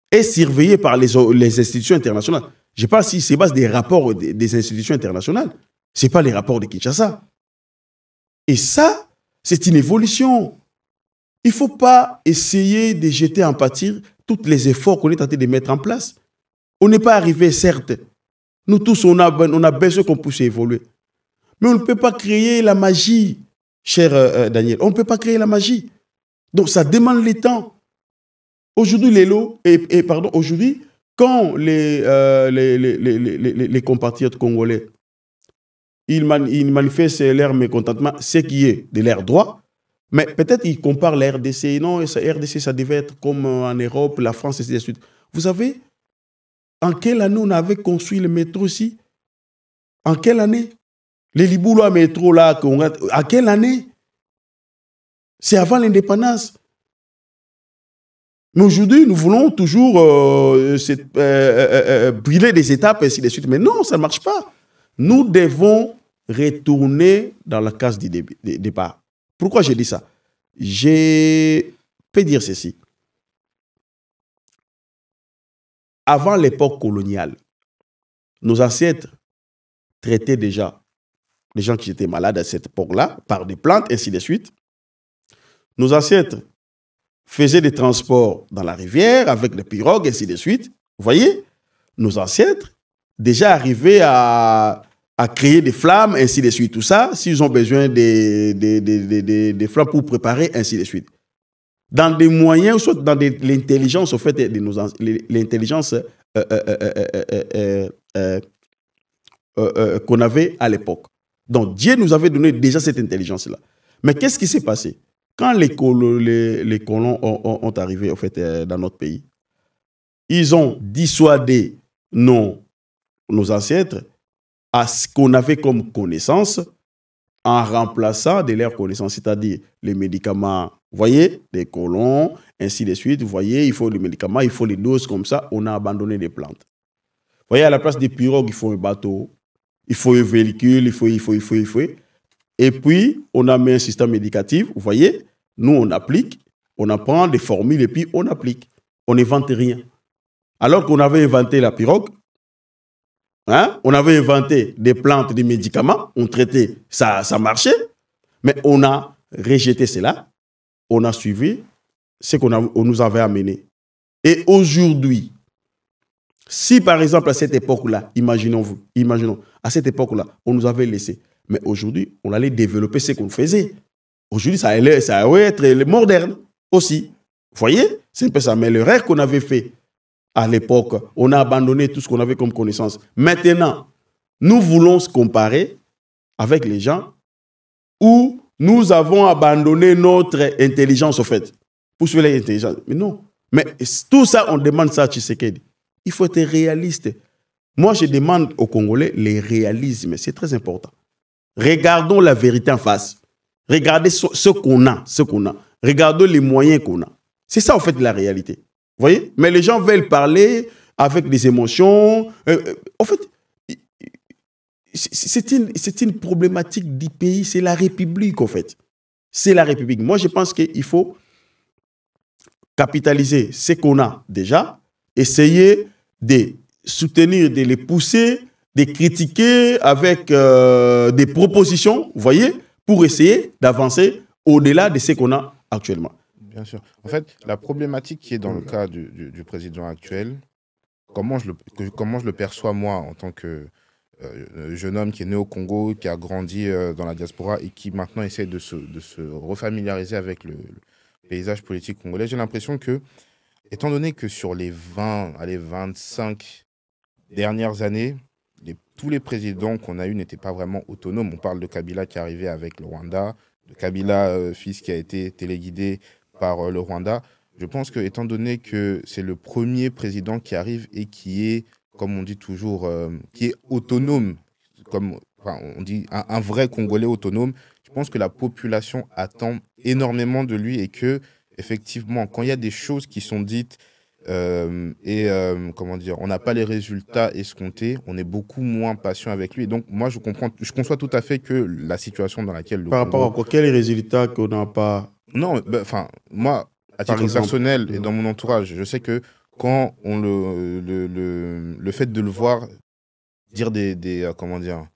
est surveillée par les institutions internationales. Je ne sais pas si c'est base des rapports des institutions internationales. Ce n'est pas les rapports de Kinshasa. Et ça, c'est une évolution. Il ne faut pas essayer de jeter en pâture tous les efforts qu'on est en train de mettre en place. On n'est pas arrivé, certes. Nous tous, on a besoin qu'on puisse évoluer. Mais on ne peut pas créer la magie, cher Daniel. On ne peut pas créer la magie. Donc, ça demande le temps. Aujourd'hui, aujourd'hui, quand les compatriotes congolais, ils manifestent leur mécontentement, ce qui est de leur droit, mais peut-être ils comparent la RDC. Non, la RDC, ça devait être comme en Europe, la France, et ainsi de suite. Vous savez, en quelle année on avait construit le métro ici? En quelle année? Les Liboulois métro là, à quelle année? C'est avant l'indépendance. Mais aujourd'hui, nous voulons toujours brûler des étapes, et ainsi de suite. Mais non, ça ne marche pas. Nous devons retourner dans la case du départ. Pourquoi je dis ça? Je peux dire ceci. Avant l'époque coloniale, nos ancêtres traitaient déjà les gens qui étaient malades à cette époque-là par des plantes, ainsi de suite. Nos ancêtres faisaient des transports dans la rivière avec des pirogues, ainsi de suite. Vous voyez, nos ancêtres déjà arrivaient à créer des flammes, ainsi de suite. Tout ça, s'ils ont besoin des flammes pour préparer, ainsi de suite. Dans des moyens, soit dans l'intelligence, au fait, l'intelligence qu'on avait à l'époque. Donc, Dieu nous avait donné déjà cette intelligence-là. Mais qu'est-ce qui s'est passé? Quand les colons ont arrivé, au fait, dans notre pays, ils ont dissuadé nos ancêtres à ce qu'on avait comme connaissance en remplaçant de leurs connaissances, c'est-à-dire les médicaments, vous voyez, les colons, ainsi de suite, vous voyez, il faut les médicaments, il faut les doses comme ça, on a abandonné les plantes. Vous voyez, à la place des pirogues, il faut un bateau, il faut un véhicule, il faut. Et puis, on a mis un système éducatif, vous voyez, nous, on applique, on apprend des formules et puis on applique. On n'invente rien. Alors qu'on avait inventé la pirogue, hein, on avait inventé des plantes, des médicaments, on traitait, ça marchait, mais on a rejeté cela, on a suivi ce qu'on nous avait amené. Et aujourd'hui, si par exemple à cette époque-là, imaginons, à cette époque-là, on nous avait laissé, mais aujourd'hui, on allait développer ce qu'on faisait. Aujourd'hui, ça allait être moderne aussi. Vous voyez? C'est un peu ça. Mais le rêve qu'on avait fait à l'époque, on a abandonné tout ce qu'on avait comme connaissance. Maintenant, nous voulons se comparer avec les gens où nous avons abandonné notre intelligence, au fait, pour suivre l'intelligence. Mais non. Mais tout ça, on demande ça à Tshisekedi. Il faut être réaliste. Moi, je demande aux Congolais le réalisme. C'est très important. Regardons la vérité en face. Regardez ce qu'on a. Regardons les moyens qu'on a. C'est ça, en fait, la réalité. Vous voyez? Mais les gens veulent parler avec des émotions. En fait, c'est une problématique du pays. C'est la République, en fait. C'est la République. Moi, je pense qu'il faut capitaliser ce qu'on a déjà, essayer de soutenir, de les pousser, de critiquer avec des propositions, vous voyez, pour essayer d'avancer au-delà de ce qu'on a actuellement. Bien sûr. En fait, la problématique qui est dans le cas du président actuel, comment je le perçois moi en tant que jeune homme qui est né au Congo, qui a grandi dans la diaspora et qui maintenant essaie de se refamiliariser avec le paysage politique congolais, j'ai l'impression que, étant donné que sur les 25 dernières années, tous les présidents qu'on a eus n'étaient pas vraiment autonomes. On parle de Kabila qui est arrivé avec le Rwanda, de Kabila fils qui a été téléguidé par le Rwanda. Je pense que, étant donné que c'est le premier président qui arrive et qui est, comme on dit toujours, qui est autonome, comme on dit un vrai Congolais autonome, je pense que la population attend énormément de lui et que, effectivement, quand il y a des choses qui sont dites comment dire, on n'a pas les résultats escomptés, on est beaucoup moins patient avec lui. Et donc, moi, je conçois tout à fait que la situation dans laquelle le Par rapport à quoi? Quels résultats qu'on n'a pas? Non, enfin, moi, à titre personnel et dans mon entourage, je sais que quand on le fait de le voir dire comment dire,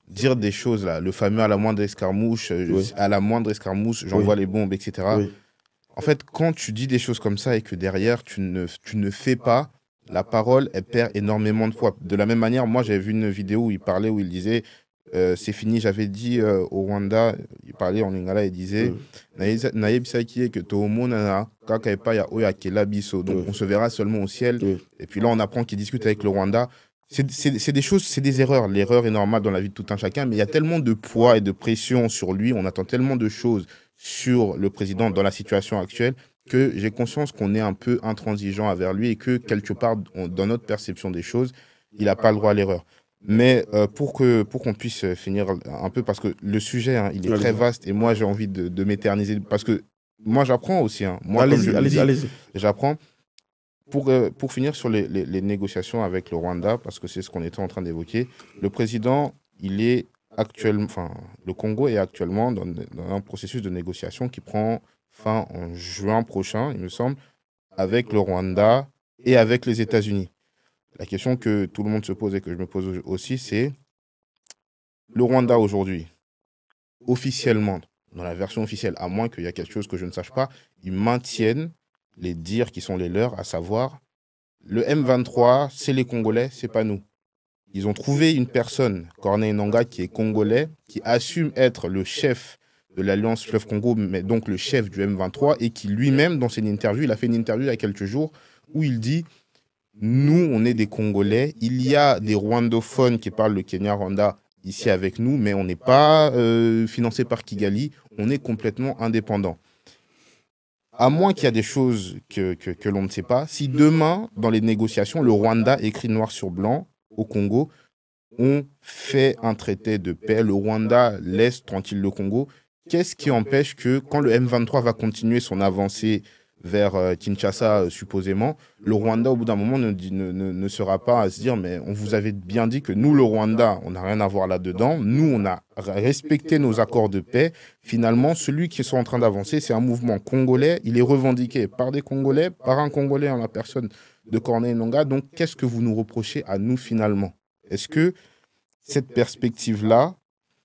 dire des choses là, le fameux à la moindre escarmouche, à la moindre escarmouche, j'envoie les bombes, etc. Oui. En fait, quand tu dis des choses comme ça et que derrière, tu ne fais pas, la parole, elle perd énormément de poids. De la même manière, moi, j'avais vu une vidéo où il parlait, où il disait c'est fini, j'avais dit au Rwanda, il parlait en lingala, il disait Naïb Saki que Tomo Nana, Kakaipa ya Oya Kelabiso. Donc, on se verra seulement au ciel. Et puis là, on apprend qu'il discute avec le Rwanda. C'est des choses, c'est des erreurs. L'erreur est normale dans la vie de tout un chacun, mais il y a tellement de poids et de pression sur lui, on attend tellement de choses sur le président dans la situation actuelle que j'ai conscience qu'on est un peu intransigeant envers lui et que quelque part, dans notre perception des choses, il n'a pas le droit à l'erreur. Mais pour qu'on puisse finir un peu, parce que le sujet, hein, il est très vaste et moi j'ai envie de m'éterniser, parce que moi j'apprends aussi. Hein. Moi, allez-y. J'apprends. Pour finir sur les négociations avec le Rwanda, parce que c'est ce qu'on était en train d'évoquer, le président, il est actuellement, enfin, le Congo est actuellement dans un processus de négociation qui prend fin en juin prochain, il me semble, avec le Rwanda et avec les États-Unis. La question que tout le monde se pose et que je me pose aussi, c'est le Rwanda aujourd'hui, officiellement, dans la version officielle, à moins qu'il y ait quelque chose que je ne sache pas, ils maintiennent les dires qui sont les leurs, à savoir, le M23, c'est les Congolais, c'est pas nous. Ils ont trouvé une personne, Corneille Nangaa, qui est congolais, qui assume être le chef de l'Alliance Fleuve Congo, mais donc le chef du M23, et qui lui-même, dans une interview, il a fait une interview il y a quelques jours, où il dit « Nous, on est des Congolais, il y a des rwandophones qui parlent le Kenya-Rwanda ici avec nous, mais on n'est pas financé par Kigali, on est complètement indépendant. » À moins qu'il y ait des choses que l'on ne sait pas, si demain, dans les négociations, le Rwanda écrit noir sur blanc au Congo, on fait un traité de paix, le Rwanda laisse tranquille le Congo, qu'est-ce qui empêche que, quand le M23 va continuer son avancée vers Kinshasa, supposément, le Rwanda, au bout d'un moment, ne sera pas à se dire « mais on vous avait bien dit que nous, le Rwanda, on n'a rien à voir là-dedans, nous, on a respecté nos accords de paix. Finalement, celui qui est en train d'avancer, c'est un mouvement congolais, il est revendiqué par des Congolais, par un Congolais en la personne de Corneille Nangaa, donc qu'est-ce que vous nous reprochez à nous finalement ?» Est-ce que cette perspective-là,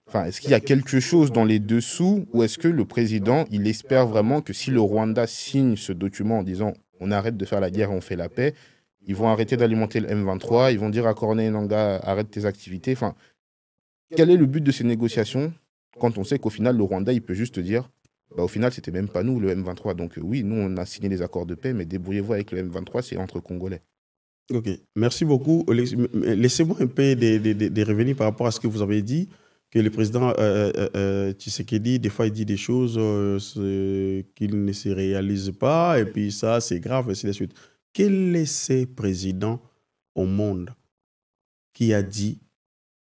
enfin, est-ce qu'il y a quelque chose dans les dessous ou est-ce que le président, il espère vraiment que si le Rwanda signe ce document en disant on arrête de faire la guerre et on fait la paix, ils vont arrêter d'alimenter le M23, ils vont dire à Corneille Nangaa arrête tes activités. Enfin, quel est le but de ces négociations quand on sait qu'au final, le Rwanda, il peut juste dire bah, au final, c'était même pas nous, le M23. Donc oui, nous, on a signé les accords de paix, mais débrouillez-vous avec le M23, c'est entre Congolais. Ok, merci beaucoup. Laissez-moi un peu de revenir par rapport à ce que vous avez dit, que le président Tshisekedi, des fois, il dit des choses qu'il ne se réalise pas, et puis ça, c'est grave, et ainsi de suite. Quel est ce président au monde qui a dit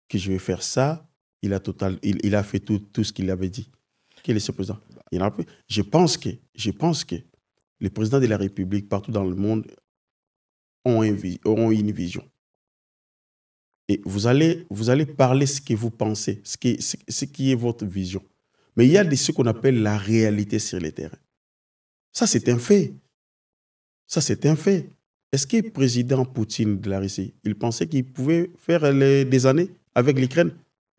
que je vais faire ça, il a fait tout ce qu'il avait dit? Quel est ce président? Je pense que les présidents de la République, partout dans le monde, auront une vision. Et vous allez parler ce que vous pensez, ce qui est votre vision. Mais il y a ce qu'on appelle la réalité sur le terrain. Ça, c'est un fait. Ça, c'est un fait. Est-ce que le président Poutine de la Russie, il pensait qu'il pouvait faire des années avec l'Ukraine?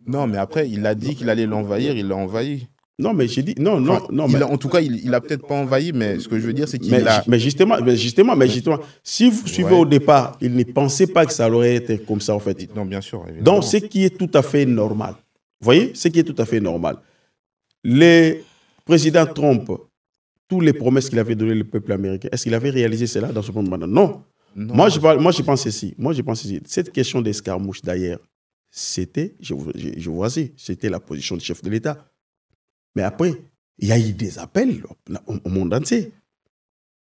Non, mais après, il a dit qu'il allait l'envahir, il l'a envahi. Non, mais j'ai dit... Non. En tout cas, il n'a peut-être pas envahi, mais ce que je veux dire, c'est qu'il a... Mais justement, si vous suivez au départ, il ne pensait pas que ça aurait été comme ça, en fait. Non, bien sûr. Évidemment. Donc, ce qui est tout à fait normal. Vous voyez? Ce qui est tout à fait normal. Le président Trump, toutes les promesses qu'il avait données au peuple américain, est-ce qu'il avait réalisé cela dans ce moment? Non. Moi, je pense ceci. Cette question d'escarmouche, d'ailleurs, c'était, je vois ça, c'était la position du chef de l'État. Mais après, il y a eu des appels au monde entier.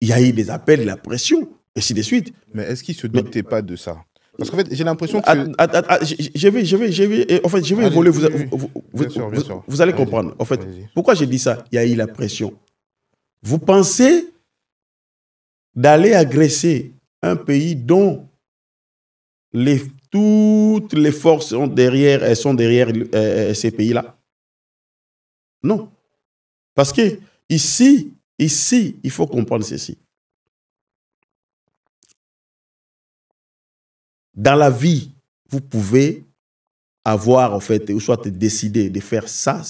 Il y a eu des appels, la pression, et ainsi de suite. Mais est-ce qu'il ne se doutait pas de ça? Parce qu'en fait, j'ai l'impression que... je vais évoluer. Vous allez comprendre. En fait, pourquoi j'ai dit ça? Il y a eu la pression. Vous pensez d'aller agresser un pays dont toutes les forces sont derrière ces pays-là? Non. Parce que ici, il faut comprendre ceci. Dans la vie, vous pouvez avoir, en fait, ou soit décider de faire ça,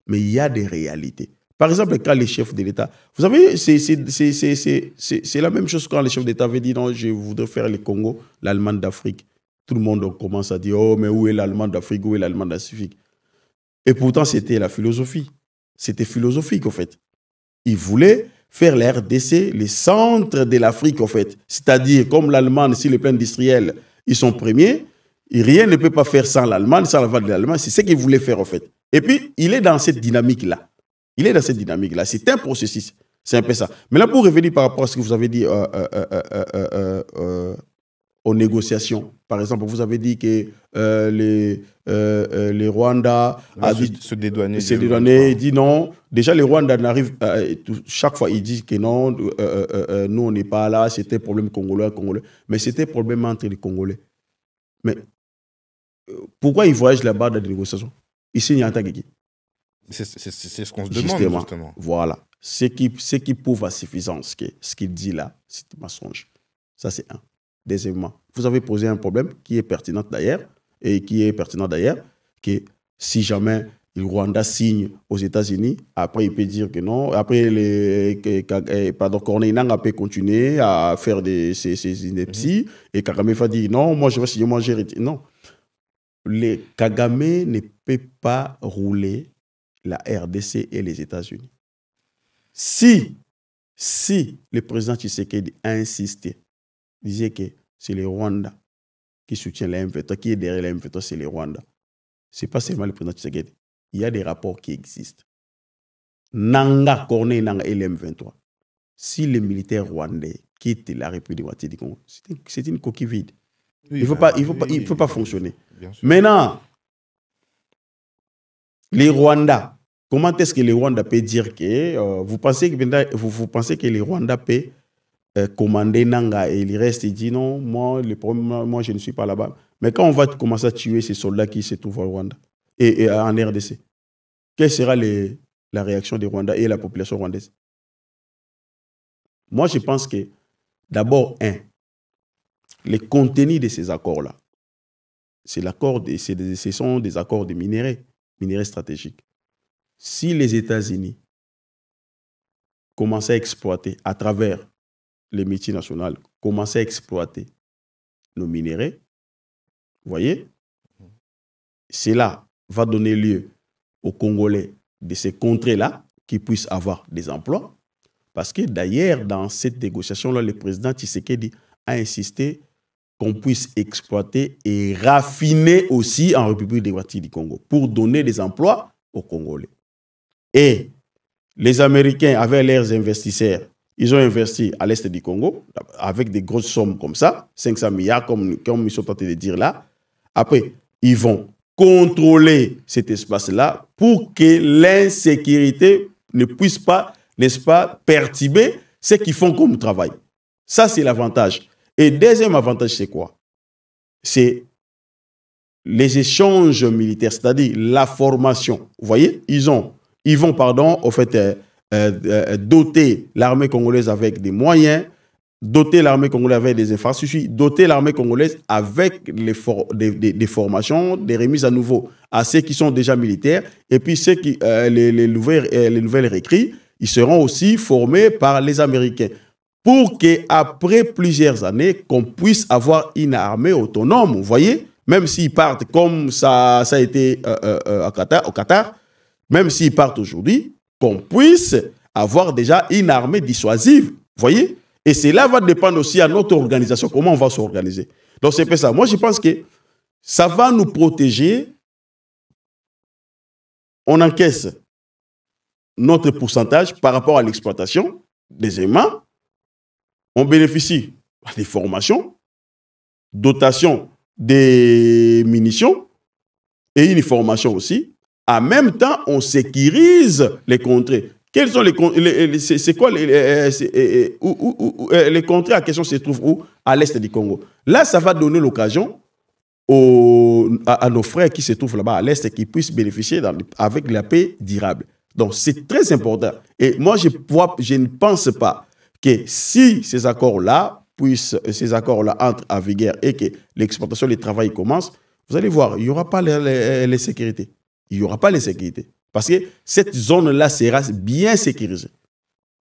mais il y a des réalités. Par exemple, quand les chefs de l'État, vous savez, c'est la même chose quand les chefs d'État avaient dit non, je voudrais faire le Congo, l'Allemagne d'Afrique. Tout le monde commence à dire oh, mais où est l'Allemagne d'Afrique, où est l'Allemagne d'Afrique? Et pourtant, c'était la philosophie. C'était philosophique, en fait. Ils voulaient faire la RDC, les centres de l'Afrique, en fait. C'est-à-dire, comme l'Allemagne, si les plans industriels, ils sont premiers, et rien ne peut pas faire sans l'Allemagne, sans la vague de l'Allemagne. C'est ce qu'ils voulaient faire, en fait. Et puis, il est dans cette dynamique-là. C'est un processus. C'est un peu ça. Mais là, pour revenir par rapport à ce que vous avez dit aux négociations, par exemple, vous avez dit que les Rwandais se dédouaner. Il dit non. Déjà, les Rwandais n'arrivent chaque fois, ils disent que non, nous, on n'est pas là, c'était problème congolais. Mais c'était problème entre les Congolais. Mais pourquoi ils voyagent là-bas dans des négociations? Ici, il y a un Tagiki. C'est ce qu'on se demande, justement. Voilà. Ce qui prouve à suffisance que ce qu'il dit là, c'est un mensonge. Ça, c'est un. Deuxièmement, vous avez posé un problème qui est pertinent d'ailleurs, que si jamais le Rwanda signe aux États-Unis, après il peut dire que non, après Corneille Nangaa peut continuer à faire ces inepties, et Kagame va dire non, moi je vais signer, moi j'ai retiré. Non. Kagame ne peut pas rouler la RDC et les États-Unis. Si le président Tshisekedi a insisté, disait que c'est les Rwandais qui soutiennent la M23, qui est derrière la M23, c'est les Rwandais. Ce n'est pas seulement le président Tshisekedi. Il y a des rapports qui existent. Nangaa, Corneille Nangaa et le M23. Si les militaires rwandais quittent la République démocratique du Congo, c'est une coquille vide. Oui, il ne faut pas fonctionner. Maintenant, les Rwandais, comment est-ce que les Rwandais peuvent dire que vous pensez que les Rwandais peuvent commander Nangaa et le reste, il dit non, moi je ne suis pas là-bas. Mais quand on va commencer à tuer ces soldats qui se trouvent au Rwanda et en RDC, quelle sera la réaction des Rwandais et la population rwandaise? Moi, je pense que d'abord, les contenus de ces accords-là, ce sont des accords de minerais stratégiques. Si les États-Unis commencent à exploiter à travers les multinationales, commencent à exploiter nos minéraux, vous voyez, cela va donner lieu aux Congolais de ces contrées-là qui puissent avoir des emplois. Parce que d'ailleurs, dans cette négociation-là, le président Tshisekedi a insisté qu'on puisse exploiter et raffiner aussi en République démocratique du Congo pour donner des emplois aux Congolais. Et les Américains, avec leurs investisseurs, ils ont investi à l'est du Congo avec des grosses sommes comme ça, 500 milliards, comme ils sont tentés de dire là. Après, ils vont contrôler cet espace-là pour que l'insécurité ne puisse pas, n'est-ce pas, perturber ce qu'ils font comme travail. Ça, c'est l'avantage. Et deuxième avantage, c'est quoi? C'est les échanges militaires, c'est-à-dire la formation. Vous voyez, ils vont, au fait, doter l'armée congolaise avec des moyens, doter l'armée congolaise avec des infrastructures, doter l'armée congolaise avec des formations, des remises à nouveau à ceux qui sont déjà militaires, et puis ceux qui, les nouvelles recrues, ils seront aussi formés par les Américains, pour qu'après plusieurs années, qu'on puisse avoir une armée autonome, vous voyez, même s'ils partent comme ça a été au Qatar, même s'ils partent aujourd'hui, qu'on puisse avoir déjà une armée dissuasive, vous voyez. Et cela va dépendre aussi à notre organisation, comment on va s'organiser. Donc c'est ça. Moi, je pense que ça va nous protéger. On encaisse notre pourcentage par rapport à l'exploitation. Deuxièmement, on bénéficie des formations. dotation des munitions et une formation aussi. En même temps, on sécurise les contrées. Quels sont c'est quoi les contrées à question se trouvent où? À l'est du Congo. Là, ça va donner l'occasion à nos frères qui se trouvent là-bas à l'est qui puissent bénéficier avec la paix durable. Donc, c'est très important. Et moi, je ne pense pas que si ces accords-là entrent en vigueur et que l'exportation du travail commence, vous allez voir, il n'y aura pas les sécurités. Il n'y aura pas les sécurités. Parce que cette zone-là sera bien sécurisée,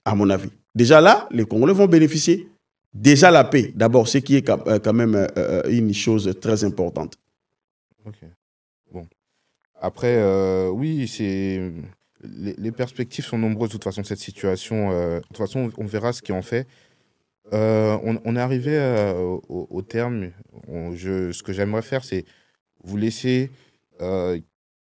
à mon avis. Déjà là, les Congolais vont bénéficier. Déjà la paix, d'abord, ce qui est quand même une chose très importante. Ok. Bon. Après, oui, c'est... Les perspectives sont nombreuses de toute façon, cette situation. De toute façon, on verra ce qui en fait. On est arrivé au terme. Ce que j'aimerais faire, c'est vous laisser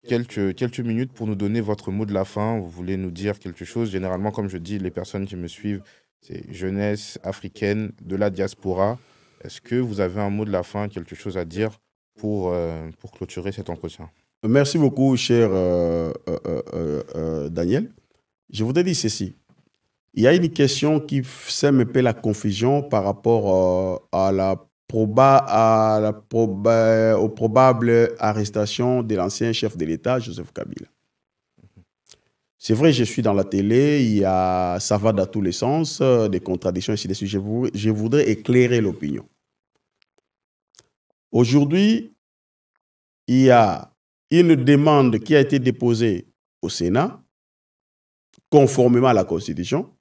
quelques minutes pour nous donner votre mot de la fin. Vous voulez nous dire quelque chose. Généralement, comme je dis, les personnes qui me suivent, c'est jeunesse africaine de la diaspora. Est-ce que vous avez un mot de la fin, quelque chose à dire pour clôturer cet entretien? Merci beaucoup, cher Daniel. Je voudrais dire ceci. Il y a une question qui sème un peu la confusion par rapport aux probables arrestations de l'ancien chef de l'État, Joseph Kabila. C'est vrai, je suis dans la télé, ça va dans tous les sens, des contradictions, ainsi de suite. Je voudrais éclairer l'opinion. Aujourd'hui, il y a une demande qui a été déposée au Sénat, conformément à la Constitution,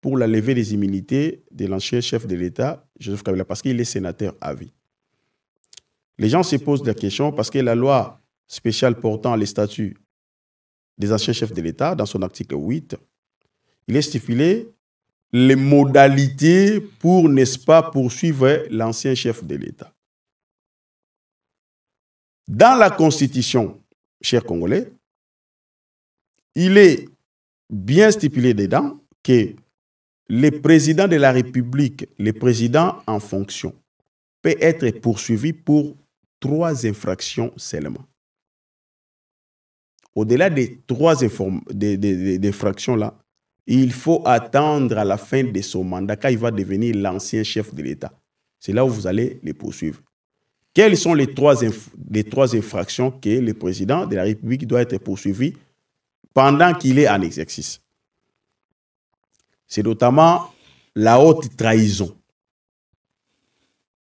pour la levée des immunités de l'ancien chef de l'État, Joseph Kabila, parce qu'il est sénateur à vie. Les gens se posent la question parce que la loi spéciale portant les statuts des anciens chefs de l'État, dans son article 8, il est stipulé les modalités pour, n'est-ce pas, poursuivre l'ancien chef de l'État. Dans la Constitution, chers Congolais, il est bien stipulé dedans que le président de la République, le président en fonction, peut être poursuivi pour 3 infractions seulement. Au-delà des 3 infractions-là, il faut attendre à la fin de son mandat, quand il va devenir l'ancien chef de l'État. C'est là où vous allez les poursuivre. Quelles sont les 3 infractions que le président de la République doit être poursuivi pendant qu'il est en exercice? C'est notamment la haute trahison.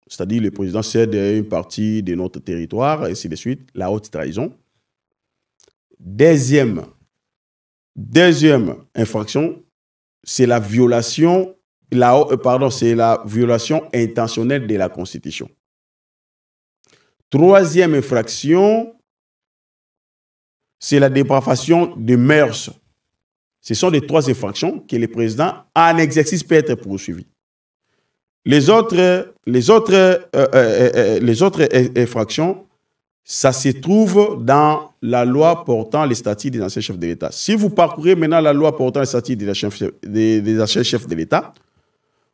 C'est-à-dire le président cède une partie de notre territoire, et ainsi de suite, la haute trahison. Deuxième infraction, c'est la violation, c'est la violation intentionnelle de la Constitution. 3e infraction, c'est la dépravation de mœurs. Ce sont les 3 infractions que le président en exercice peut être poursuivi. Les autres infractions, ça se trouve dans la loi portant les statuts des anciens chefs de l'État. Si vous parcourez maintenant la loi portant les statuts des anciens chefs de l'État,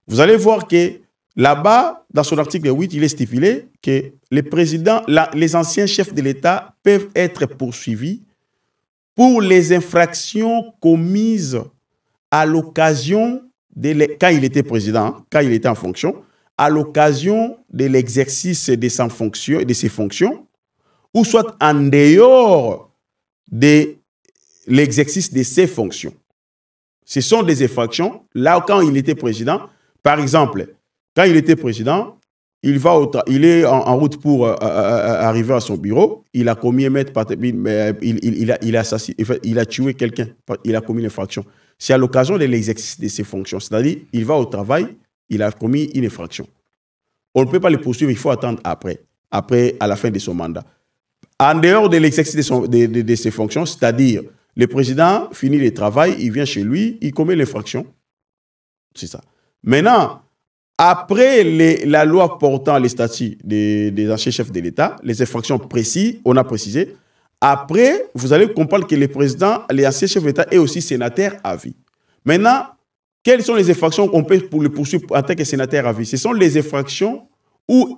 vous allez voir que là-bas, dans son article 8, il est stipulé que les anciens chefs de l'État peuvent être poursuivis pour les infractions commises à l'occasion, quand il était président, quand il était en fonction, à l'occasion de l'exercice de ses fonctions, ou soit en dehors de l'exercice de ses fonctions. Ce sont des infractions, là, quand il était président, par exemple, quand il était président, il est en route pour arriver à son bureau, il a commis un mètre, il a tué quelqu'un, il a commis une infraction. C'est à l'occasion de l'exercice de ses fonctions, c'est-à-dire, il va au travail, il a commis une infraction. On ne peut pas le poursuivre, il faut attendre après, à la fin de son mandat. En dehors de l'exercice de ses fonctions, c'est-à-dire, le président finit le travail, il vient chez lui, il commet l'infraction. C'est ça. Maintenant, après la loi portant les statuts des anciens chefs de l'État, les infractions précises, on a précisé. Après, vous allez comprendre que le président, les anciens chefs de l'État est aussi sénateur à vie. Maintenant, quelles sont les infractions qu'on peut le poursuivre en tant que sénateur à vie? Ce sont les infractions où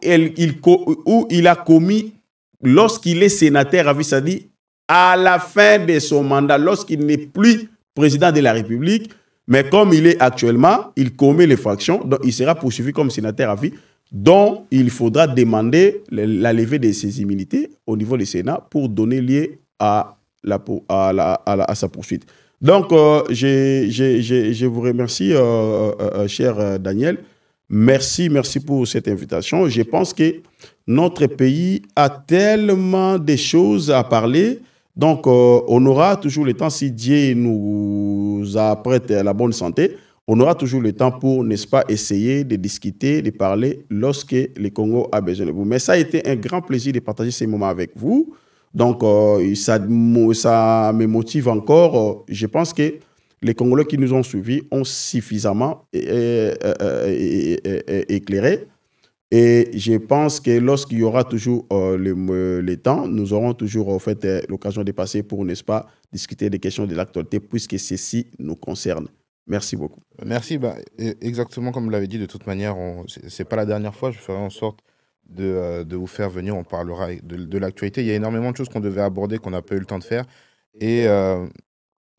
il a commis, lorsqu'il est sénateur à vie, c'est-à-dire à la fin de son mandat, lorsqu'il n'est plus président de la République, mais comme il est actuellement, il commet les fractions, donc il sera poursuivi comme sénateur à vie, dont il faudra demander la levée de ses immunités au niveau du Sénat pour donner lieu à sa poursuite. Donc, je vous remercie, cher Daniel. Merci pour cette invitation. Je pense que notre pays a tellement de choses à parler. Donc, on aura toujours le temps, si Dieu nous apprête à la bonne santé, on aura toujours le temps pour, n'est-ce pas, essayer de discuter, de parler lorsque le Congo a besoin de vous. Mais ça a été un grand plaisir de partager ces moments avec vous. Donc, ça me motive encore. Je pense que les Congolais qui nous ont suivis ont suffisamment éclairé. Et je pense que lorsqu'il y aura toujours le temps, nous aurons toujours en fait, l'occasion de passer pour, n'est-ce pas, discuter des questions de l'actualité, puisque ceci nous concerne. Merci beaucoup. Merci. Exactement comme vous l'avez dit, de toute manière, ce n'est pas la dernière fois. Je ferai en sorte de vous faire venir. On parlera de l'actualité. Il y a énormément de choses qu'on devait aborder, qu'on n'a pas eu le temps de faire. Et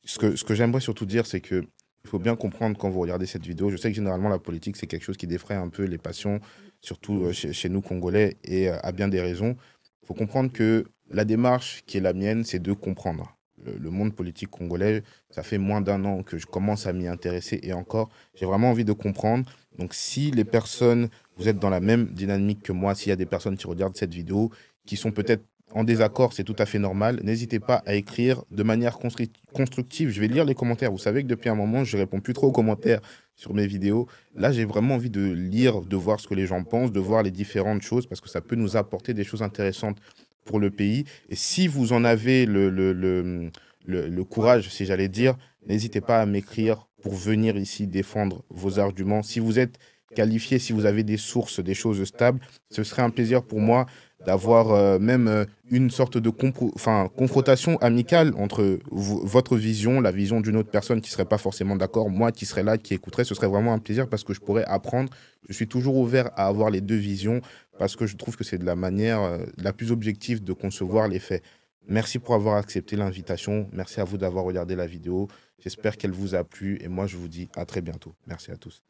ce que j'aimerais surtout dire, c'est qu'il faut bien comprendre quand vous regardez cette vidéo. Je sais que généralement, la politique, c'est quelque chose qui défraie un peu les passions, surtout chez nous, Congolais, et à bien des raisons. Il faut comprendre que la démarche qui est la mienne, c'est de comprendre. Le monde politique congolais, ça fait moins d'1 an que je commence à m'y intéresser. Et encore, j'ai vraiment envie de comprendre. Donc, si les personnes, vous êtes dans la même dynamique que moi, s'il y a des personnes qui regardent cette vidéo, qui sont peut-être en désaccord, c'est tout à fait normal. N'hésitez pas à écrire de manière constructive. Je vais lire les commentaires. Vous savez que depuis un moment, je ne réponds plus trop aux commentaires sur mes vidéos. Là, j'ai vraiment envie de lire, de voir ce que les gens pensent, de voir les différentes choses, parce que ça peut nous apporter des choses intéressantes pour le pays. Et si vous en avez le courage, si j'allais dire, n'hésitez pas à m'écrire pour venir ici défendre vos arguments. Si vous êtes qualifié, si vous avez des sources, des choses stables, ce serait un plaisir pour moi d'avoir même une sorte de confrontation amicale entre votre vision, la vision d'une autre personne qui ne serait pas forcément d'accord, moi qui serais là, qui écouterait. Ce serait vraiment un plaisir parce que je pourrais apprendre. Je suis toujours ouvert à avoir les deux visions parce que je trouve que c'est de la manière la plus objective de concevoir les faits. Merci pour avoir accepté l'invitation. Merci à vous d'avoir regardé la vidéo. J'espère qu'elle vous a plu et moi je vous dis à très bientôt. Merci à tous.